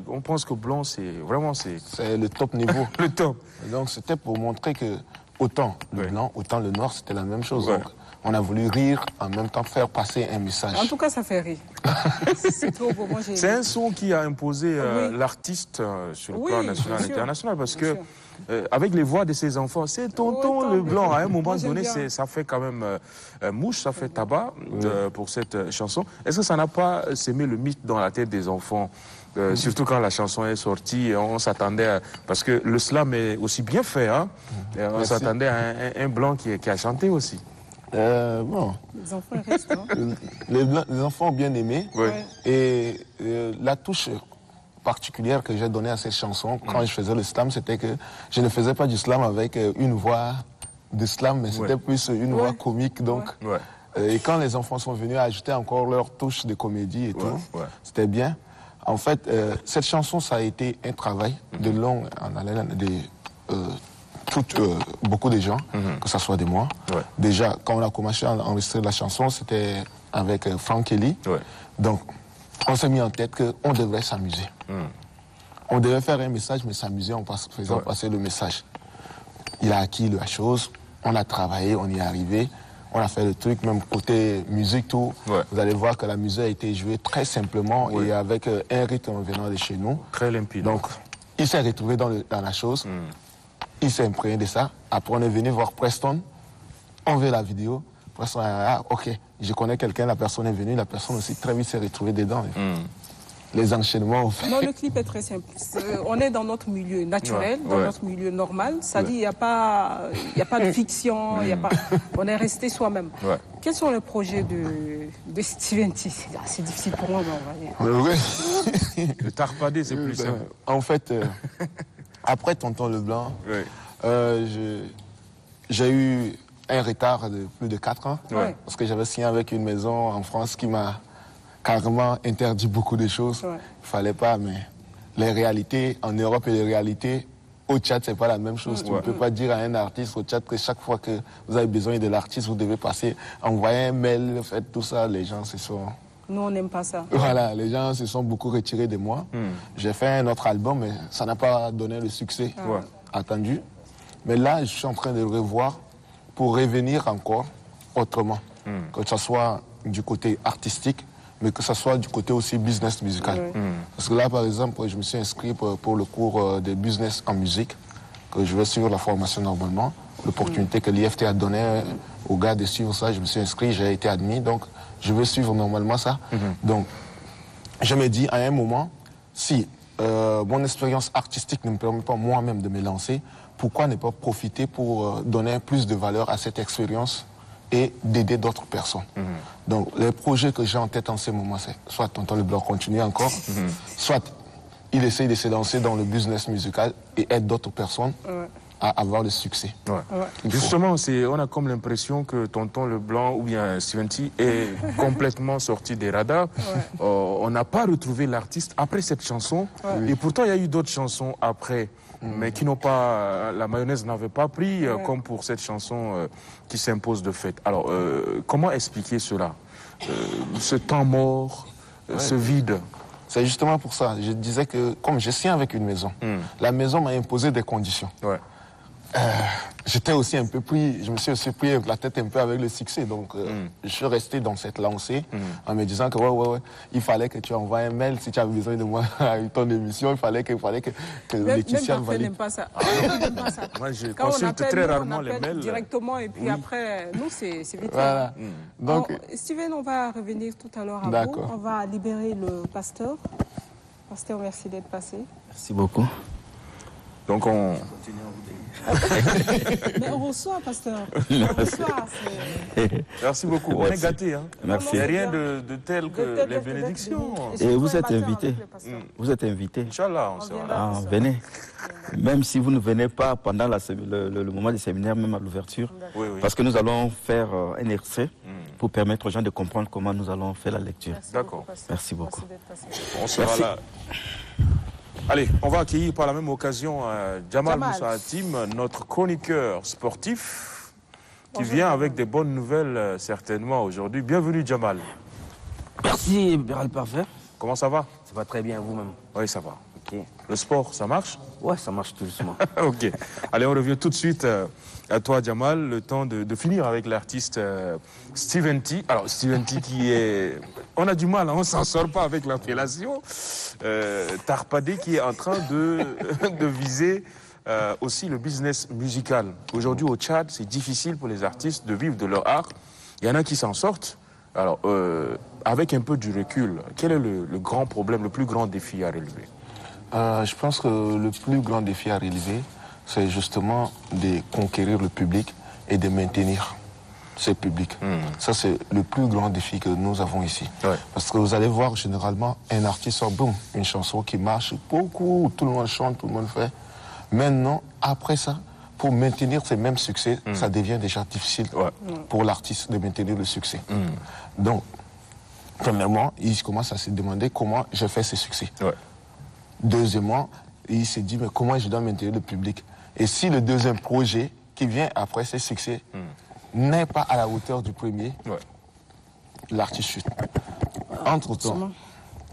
On pense que blanc, c'est vraiment... C'est le top niveau. Le top. Donc, c'était pour montrer que autant le blanc, autant le noir, c'était la même chose. Donc, on a voulu rire, en même temps faire passer un message. En tout cas, ça fait rire. C'est trop beau. C'est un son qui a imposé l'artiste sur le plan national et international, parce que avec les voix de ses enfants, c'est Tonton Leblanc. À un moment donné, ça fait quand même mouche, ça fait tabac pour cette chanson. Est-ce que ça n'a pas sémé le mythe dans la tête des enfants? Surtout quand la chanson est sortie, on s'attendait à... Parce que le slam est aussi bien fait, hein? On s'attendait à un blanc qui a chanté aussi. Bon. Les enfants restent, hein? Les enfants ont bien aimé. Et la touche particulière que j'ai donnée à cette chanson, quand je faisais le slam, c'était que je ne faisais pas du slam avec une voix de slam, mais c'était plus une voix comique. Donc, et quand les enfants sont venus ajouter encore leur touche de comédie et tout, c'était bien. En fait, cette chanson, ça a été un travail de long en haleine beaucoup de gens, que ce soit de moi. Déjà, quand on a commencé à enregistrer la chanson, c'était avec Frank Kelly. Donc, on s'est mis en tête qu'on devrait s'amuser. On devait faire un message, mais s'amuser en faisant passer le message. Il a acquis la chose, on a travaillé, on y est arrivé. On a fait le truc, même côté musique, tout. Vous allez voir que la musique a été jouée très simplement et avec un rythme venant de chez nous. Très limpide. Donc, il s'est retrouvé dans la chose. Il s'est imprégné de ça. Après, on est venu voir Preston. On veut la vidéo. Preston a dit, ok, je connais quelqu'un, la personne est venue. La personne aussi très vite s'est retrouvée dedans. Les enchaînements, en fait. Non, le clip est très simple. On est dans notre milieu naturel, dans notre milieu normal. Ça dit, il n'y a pas de fiction, on est resté soi-même. Quels sont les projets de Steven T? C'est difficile pour moi, mais on va dire. Le tarpadé, c'est plus simple. En fait, après Tonton Leblanc, j'ai eu un retard de plus de 4 ans. Parce que j'avais signé avec une maison en France qui m'a carrément interdit beaucoup de choses. Ouais. Il fallait pas, mais les réalités en Europe et les réalités au Tchad, c'est pas la même chose. Tu ne peux pas dire à un artiste au Tchad que chaque fois que vous avez besoin de l'artiste, vous devez passer, envoyer un mail, faites tout ça. Les gens se sont... Nous, on n'aime pas ça. Voilà, les gens se sont beaucoup retirés de moi. J'ai fait un autre album, mais ça n'a pas donné le succès attendu. Mais là, je suis en train de le revoir pour revenir encore autrement. Que ce soit du côté artistique, mais que ce soit du côté aussi business musical. Parce que là, par exemple, je me suis inscrit pour le cours de business en musique, que je vais suivre la formation normalement. L'opportunité que l'IFT a donnée aux gars de suivre ça, je me suis inscrit, j'ai été admis, donc je veux suivre normalement ça. Donc, je me dis, à un moment, si mon expérience artistique ne me permet pas moi-même de me lancer, pourquoi ne pas profiter pour donner plus de valeur à cette expérience et d'aider d'autres personnes. Donc, les projets que j'ai en tête en ce moment, c'est soit Tonton Leblanc continue encore, soit il essaye de se lancer dans le business musical et aide d'autres personnes à avoir le succès. Justement, on a comme l'impression que Tonton Leblanc ou bien Steventy est complètement sorti des radars. On n'a pas retrouvé l'artiste après cette chanson. Et pourtant, il y a eu d'autres chansons après, mais qui n'ont pas... La mayonnaise n'avait pas pris, comme pour cette chanson qui s'impose de fait. Alors, comment expliquer cela? Ce temps mort, ce vide? C'est justement pour ça. Je disais que, comme je suis avec une maison, la maison m'a imposé des conditions. J'étais aussi un peu pris, je me suis aussi pris la tête un peu avec le succès, donc je suis resté dans cette lancée en me disant que il fallait que tu envoies un mail si tu avais besoin de moi à ton émission, il fallait que Laetitia valide. Même pas ça. Moi, je quand consulte très rarement les mails. Directement et puis après, nous, c'est vite. Voilà. Donc, Steven, on va revenir tout à l'heure à vous. On va libérer le pasteur. Pasteur, merci d'être passé. Merci beaucoup. Donc on... Mais on reçoit, pasteur. On reçoit. Merci beaucoup. On est gâtés. Hein. Merci. Il n'y a rien de tel que les bénédictions. Et vous êtes invité. Vous êtes invité. Inch'Allah, on sera là. Venez. Même si vous ne venez pas pendant le moment du séminaire, même à l'ouverture, parce que nous allons faire un extrait pour permettre aux gens de comprendre comment nous allons faire la lecture. D'accord. Merci beaucoup. On sera là. Allez, on va accueillir par la même occasion Jamal Moussa Hatim, notre chroniqueur sportif, qui vient avec des bonnes nouvelles certainement aujourd'hui. Bienvenue Jamal. Merci, Béral Parfait. Comment ça va? Ça va très bien, vous-même? Oui, ça va. Okay. Le sport, ça marche? Ouais, ça marche tout doucement. Ok. Allez, on revient tout de suite à toi, Jamal. Le temps de finir avec l'artiste Steventy. Alors, Steventy qui est... On a du mal, hein, on ne s'en sort pas avec l'appellation. Tarpadé qui est en train de viser aussi le business musical. Aujourd'hui, au Tchad, c'est difficile pour les artistes de vivre de leur art. Il y en a qui s'en sortent. Alors, avec un peu du recul, quel est le grand problème, le plus grand défi à relever? Je pense que le plus grand défi à relever, c'est justement de conquérir le public et de maintenir ce public. Ça, c'est le plus grand défi que nous avons ici. Parce que vous allez voir, généralement, un artiste sort, boum, une chanson qui marche beaucoup, tout le monde chante, tout le monde fait. Maintenant, après ça, pour maintenir ces mêmes succès, ça devient déjà difficile pour l'artiste de maintenir le succès. Donc, premièrement, il commence à se demander comment j'ai fait ce succès. Deuxièmement, il se dit, mais comment je dois maintenir le public? Et si le deuxième projet qui vient après ce succès n'est pas à la hauteur du premier, l'artiste chute. Entre-temps,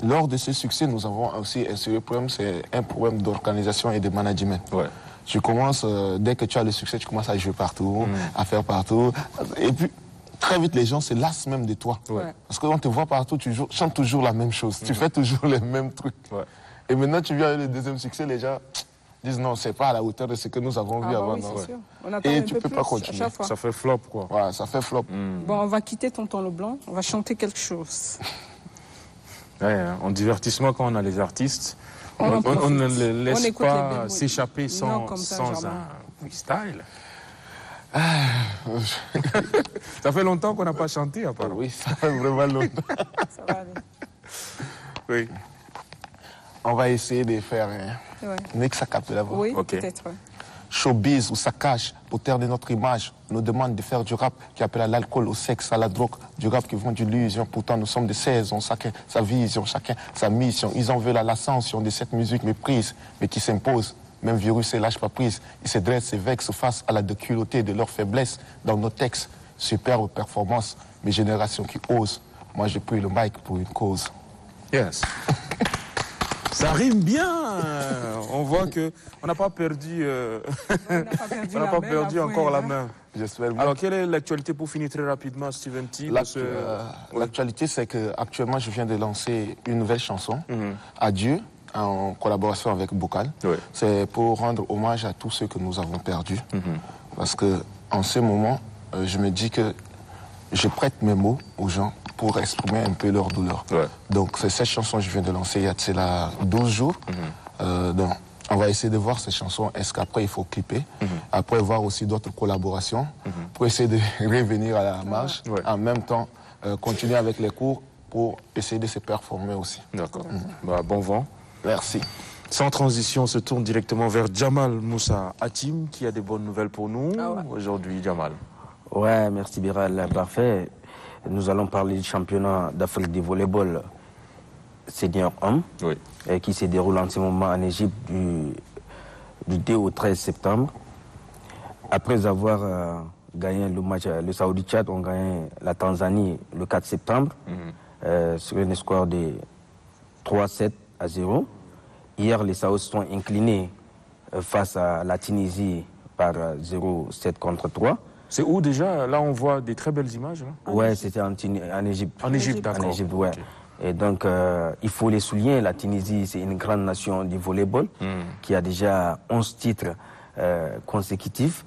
lors de ce succès, nous avons aussi un sérieux problème, c'est un problème d'organisation et de management. Tu commences, dès que tu as le succès, tu commences à jouer partout, à faire partout. Et puis, très vite, les gens se lassent même de toi. Parce qu'on te voit partout, tu chantes toujours la même chose, tu fais toujours les mêmes trucs. Et maintenant, tu viens avec le deuxième succès, les gens disent non, c'est pas à la hauteur de ce que nous avons vu avant. Et tu ne peux pas continuer. Ça fait flop, quoi. Ouais, ça fait flop. Bon, on va quitter Tonton Leblanc, on va chanter quelque chose. En divertissement, quand on a les artistes, on ne les laisse pas s'échapper sans un freestyle. Ça fait longtemps qu'on n'a pas chanté, apparemment. Oui, ça fait vraiment longtemps. Ça va aller. Oui. On va essayer de faire un mix à capella. Oui, peut-être. showbiz ou saccage pour taire de notre image, nous demande de faire du rap qui appelle à l'alcool, au sexe, à la drogue, du rap qui vend de l'illusion. Pourtant, nous sommes de 16 ans, chacun sa vision, chacun sa mission. Ils en veulent à l'ascension de cette musique méprise, mais qui s'impose. Même virus et lâche pas prise. Ils se dressent et vexent face à la déculottée de leur faiblesse dans nos textes. Superbe performance, mes générations qui osent. Moi, j'ai pris le mic pour une cause. Yes. Ça rime bien. On voit que on n'a pas perdu. On n'a pas perdu encore la main. J'espère bien. Alors, quelle est l'actualité pour finir très rapidement, Steven T? L'actualité, c'est que actuellement, je viens de lancer une nouvelle chanson, Adieu, en collaboration avec Bocal. C'est pour rendre hommage à tous ceux que nous avons perdus. Parce que en ce moment, je me dis que je prête mes mots aux gens pour exprimer un peu leur douleur. Donc c'est cette chanson que je viens de lancer il y a de cela 12 jours. Donc, on va essayer de voir ces chansons. Est-ce qu'après il faut clipper? Après voir aussi d'autres collaborations pour essayer de revenir à la marche. En même temps, continuer avec les cours pour essayer de se performer aussi. D'accord. Bah, bon vent. Merci. Sans transition, on se tourne directement vers Jamal Moussa Hatim qui a des bonnes nouvelles pour nous aujourd'hui. Jamal. Ouais, merci Biral, parfait. Nous allons parler du championnat d'Afrique de volleyball senior homme qui se déroule en ce moment en Égypte du 2 au 13 septembre. Après avoir gagné le match, le Saoudi-Tchad ont gagné la Tanzanie le 4 septembre sur un score de 3-7 à 0. Hier, les Saouds sont inclinés face à la Tunisie par 0-7 contre 3. C'est où déjà? Là, on voit des très belles images. Hein? Ouais, c'était en Égypte. En Égypte, d'accord. En Égypte, ouais. Okay. Et donc, il faut les souligner. La Tunisie, c'est une grande nation du volleyball qui a déjà 11 titres consécutifs.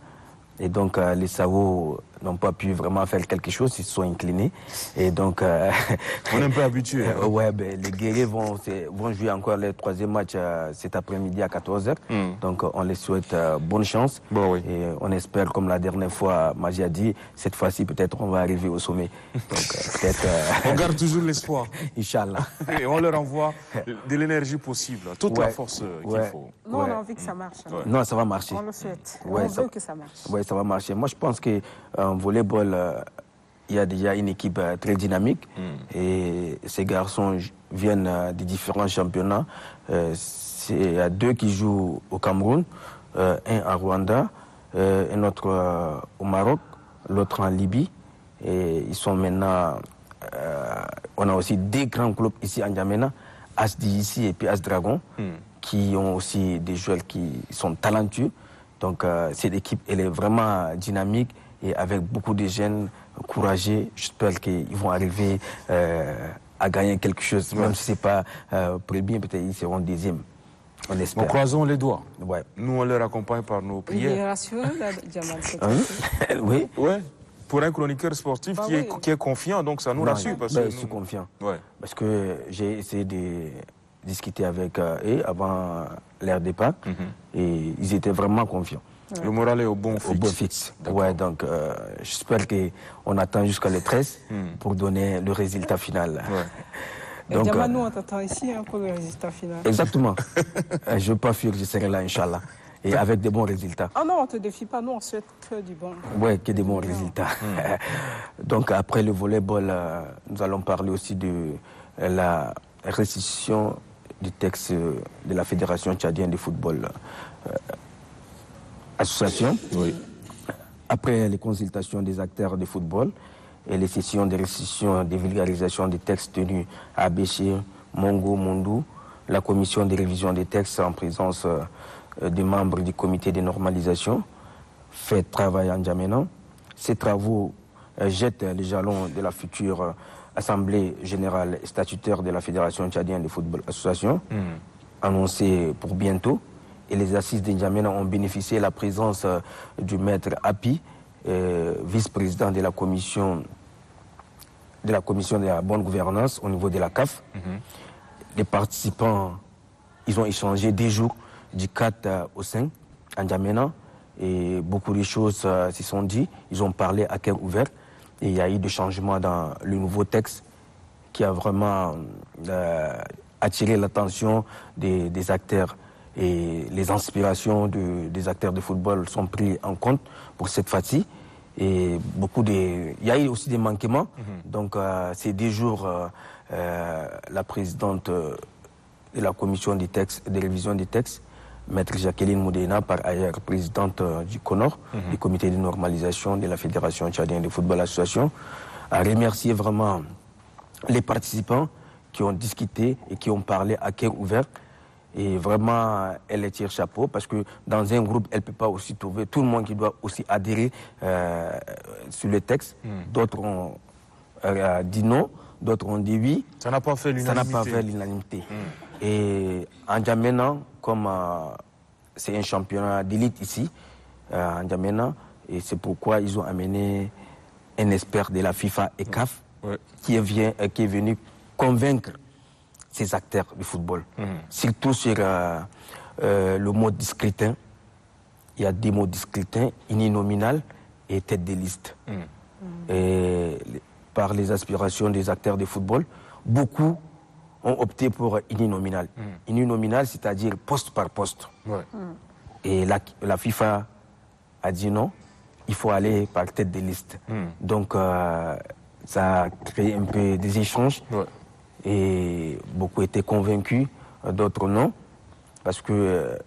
Et donc, les Saouds n'ont pas pu vraiment faire quelque chose, ils se sont inclinés. Et donc... on est un peu habitué. Hein. Ouais, ben, les guerriers vont jouer encore le troisième match cet après-midi à 14h. Donc, on les souhaite bonne chance. Bon, oui. Et on espère, comme la dernière fois, Magie a dit, cette fois-ci, peut-être on va arriver au sommet. Donc, peut-être... On garde toujours l'espoir. Inch'Allah. Et on leur envoie de l'énergie possible, toute la force qu'il faut. Nous, on a envie que ça marche. Hein. Non, ça va marcher. On le souhaite. Ouais, on veut que ça marche. Oui, ça va marcher. Moi, je pense qu'en volleyball, il y a déjà une équipe très dynamique. Et ces garçons viennent des différents championnats. Il y a 2 qui jouent au Cameroun, un à Rwanda, un autre au Maroc, l'autre en Libye. Et ils sont maintenant... on a aussi 2 grands clubs ici en N'Djamena, AS-DIC et puis AS-Dragon, qui ont aussi des joueurs qui sont talentueux. Donc cette équipe, elle est vraiment dynamique et avec beaucoup de jeunes courageux. J'espère qu'ils vont arriver à gagner quelque chose. Même si ce n'est pas premier, peut-être ils seront deuxième. On espère. Nous croisons les doigts. Ouais. Nous, on leur accompagne par nos prières. Il est rassuré, Jamal. Oui. Ouais. Pour un chroniqueur sportif qui est confiant, donc ça nous rassure. Parce que je suis confiant. Ouais. Parce que j'ai essayé de discuter avec eux avant leur départ et ils étaient vraiment confiants. Le moral est au bon fixe. Au bon fixe. Ouais, donc j'espère qu'on attend jusqu'à le 13 pour donner le résultat final. Ouais. Donc, Jamal, nous on t'attend ici pour le résultat final. Exactement. Je ne veux pas fuir, je serai là, Inch'Allah. Et avec des bons résultats. Ah non, on ne te défie pas, nous on souhaite que du bon. Oui, que des bons résultats. Donc après le volleyball, nous allons parler aussi de la restitution du texte de la Fédération tchadienne de football association. Oui. Après les consultations des acteurs de football et les sessions de restitution de vulgarisation des textes tenus à Béché, Mongo, Mondou, la commission de révision des textes en présence des membres du comité de normalisation fait travail en N'Djamena. Ces travaux jettent les jalons de la future Assemblée générale statutaire de la Fédération tchadienne de football association, annoncée pour bientôt. Et les assises de N'Djamena ont bénéficié de la présence du maître Api, vice-président de la commission de la bonne gouvernance au niveau de la CAF. Les participants, ils ont échangé 10 jours du 4 au 5 en N'Djamena et beaucoup de choses s'y sont dites. Ils ont parlé à cœur ouvert et il y a eu des changements dans le nouveau texte qui a vraiment attiré l'attention des acteurs. Et les inspirations des acteurs de football sont prises en compte pour cette fois-ci. Et il y a eu aussi des manquements. Donc ces 10 jours, la présidente de la commission des textes, de révision des textes, Maître Jacqueline Moudena, par ailleurs présidente du CONOR, du comité de normalisation de la Fédération tchadienne de football association, a remercié vraiment les participants qui ont discuté et qui ont parlé à cœur ouvert. Et vraiment, elle les tire chapeau parce que dans un groupe, elle ne peut pas aussi trouver tout le monde qui doit aussi adhérer sur le texte. D'autres ont dit non, d'autres ont dit oui. Ça n'a pas fait l'unanimité. Et en N'Djamena, comme c'est un championnat d'élite ici, en N'Djamena, et c'est pourquoi ils ont amené un expert de la FIFA et CAF qui est venu convaincre ces acteurs du football. Surtout sur le mode de scrutin. Il y a 2 modes de scrutin, uninominal et tête de liste. Et par les aspirations des acteurs de football, beaucoup ont opté pour uninominal. Uninominal, c'est-à-dire poste par poste. Et la FIFA a dit non, il faut aller par tête de liste. Donc ça a créé un peu des échanges. Et beaucoup étaient convaincus, d'autres non, parce que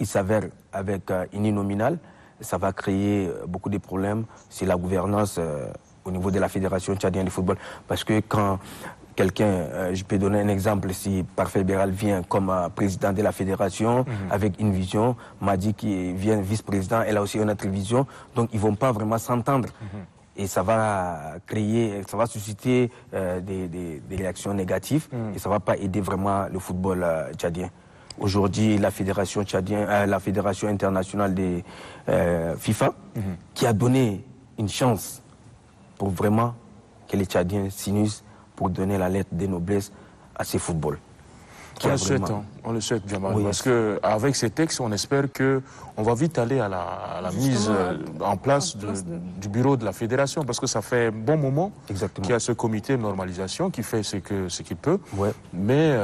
il s'avère avec uninominal, ça va créer beaucoup de problèmes sur la gouvernance au niveau de la Fédération tchadienne de football. Parce que quand quelqu'un, je peux donner un exemple, si Parfait Béral vient comme président de la fédération avec une vision, Madi qui vient vice-président, elle a aussi une autre vision, donc ils ne vont pas vraiment s'entendre. Et ça va créer, ça va susciter des réactions négatives et ça ne va pas aider vraiment le football tchadien. Aujourd'hui, la fédération internationale des FIFA, qui a donné une chance pour vraiment que les Tchadiens s'unissent pour donner la lettre de noblesse à ces footballs. On le souhaite, Jamal, parce qu'avec ces textes, on espère qu'on va vite aller à la mise en place du bureau de la fédération, parce que ça fait un bon moment qu'il y a ce comité de normalisation qui fait ce qu'il peut. Mais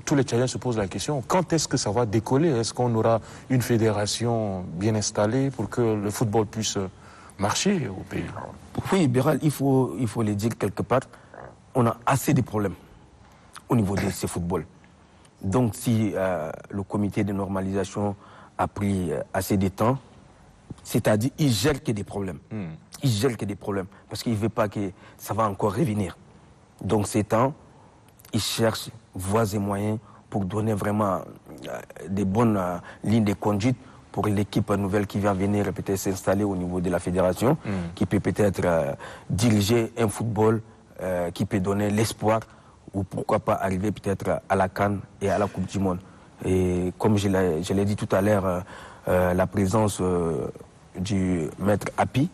tous les Tchadiens se posent la question, quand est-ce que ça va décoller? Est-ce qu'on aura une fédération bien installée pour que le football puisse marcher au pays? Oui, Béral, il faut le dire quelque part, on a assez de problèmes au niveau de ces footballs. Donc si le comité de normalisation a pris assez de temps, c'est-à-dire qu'il ne gère que des problèmes. Il gère que des problèmes, parce qu'il ne veut pas que ça va encore revenir. Donc ces temps, il cherche voies et moyens pour donner vraiment des bonnes lignes de conduite pour l'équipe nouvelle qui vient venir peut-être s'installer au niveau de la fédération, qui peut peut-être diriger un football qui peut donner l'espoir ou pourquoi pas arriver peut-être à la CAN et à la Coupe du Monde. Et comme je l'ai dit tout à l'heure, la présence du maître Api,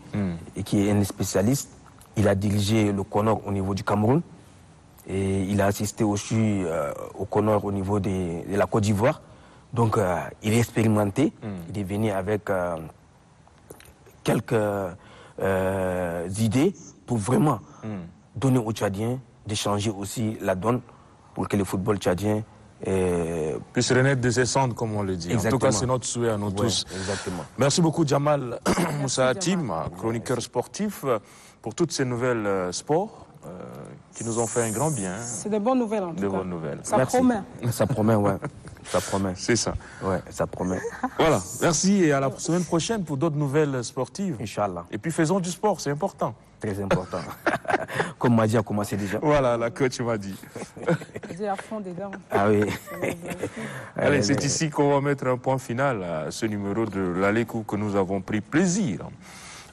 qui est un spécialiste, il a dirigé le CONOR au niveau du Cameroun et il a assisté aussi au CONOR au niveau de la Côte d'Ivoire. Donc il est expérimenté, il est venu avec quelques idées pour vraiment donner aux Tchadiens de changer aussi la donne pour que le football tchadien puisse renaître de ses cendres, comme on le dit. Exactement. En tout cas, c'est notre souhait à nous tous. Exactement. Merci beaucoup, Jamal Moussa Hatim, chroniqueur sportif, pour toutes ces nouvelles sports qui nous ont fait un grand bien. C'est de bonnes nouvelles, en tout cas. De bonnes nouvelles. Ça promet. Ça promet, ouais. Ça promet. C'est ça. Ouais, ça promet. Voilà. Merci et à la semaine prochaine pour d'autres nouvelles sportives. Inch'Allah. Et puis faisons du sport, c'est important. Très important. Comme Madi a commencé déjà. Voilà, la coach m'a dit. J'ai à fond dedans. Ah oui. Allez, c'est ici qu'on va mettre un point final à ce numéro de l'Alékou que nous avons pris plaisir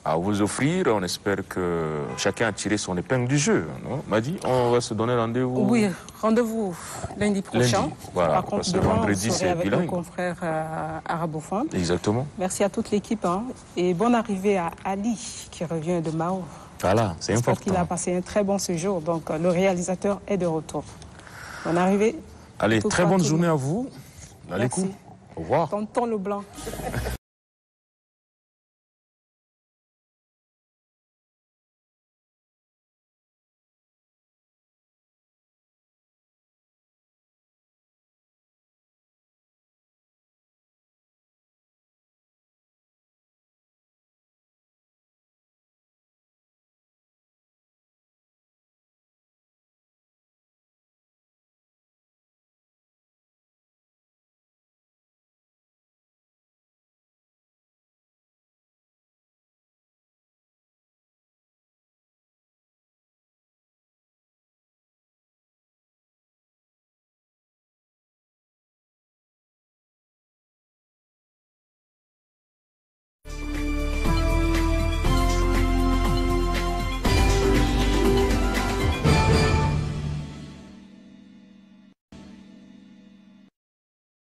à vous offrir. On espère que chacun a tiré son épingle du jeu. Non, Madi, on va se donner rendez-vous. Oui, rendez-vous lundi prochain. Lundi. Voilà, par contre, parce que demain, vendredi, c'est avec bilingue. nos confrères arabophones. Exactement. Merci à toute l'équipe et bonne arrivée à Ali qui revient de Mao. Voilà, c'est important. J'espère qu'il a passé un très bon séjour. Donc, le réalisateur est de retour. Bonne arrivée. Allez, très bonne journée à vous. L'Alékou. Au revoir. Tonton Leblanc.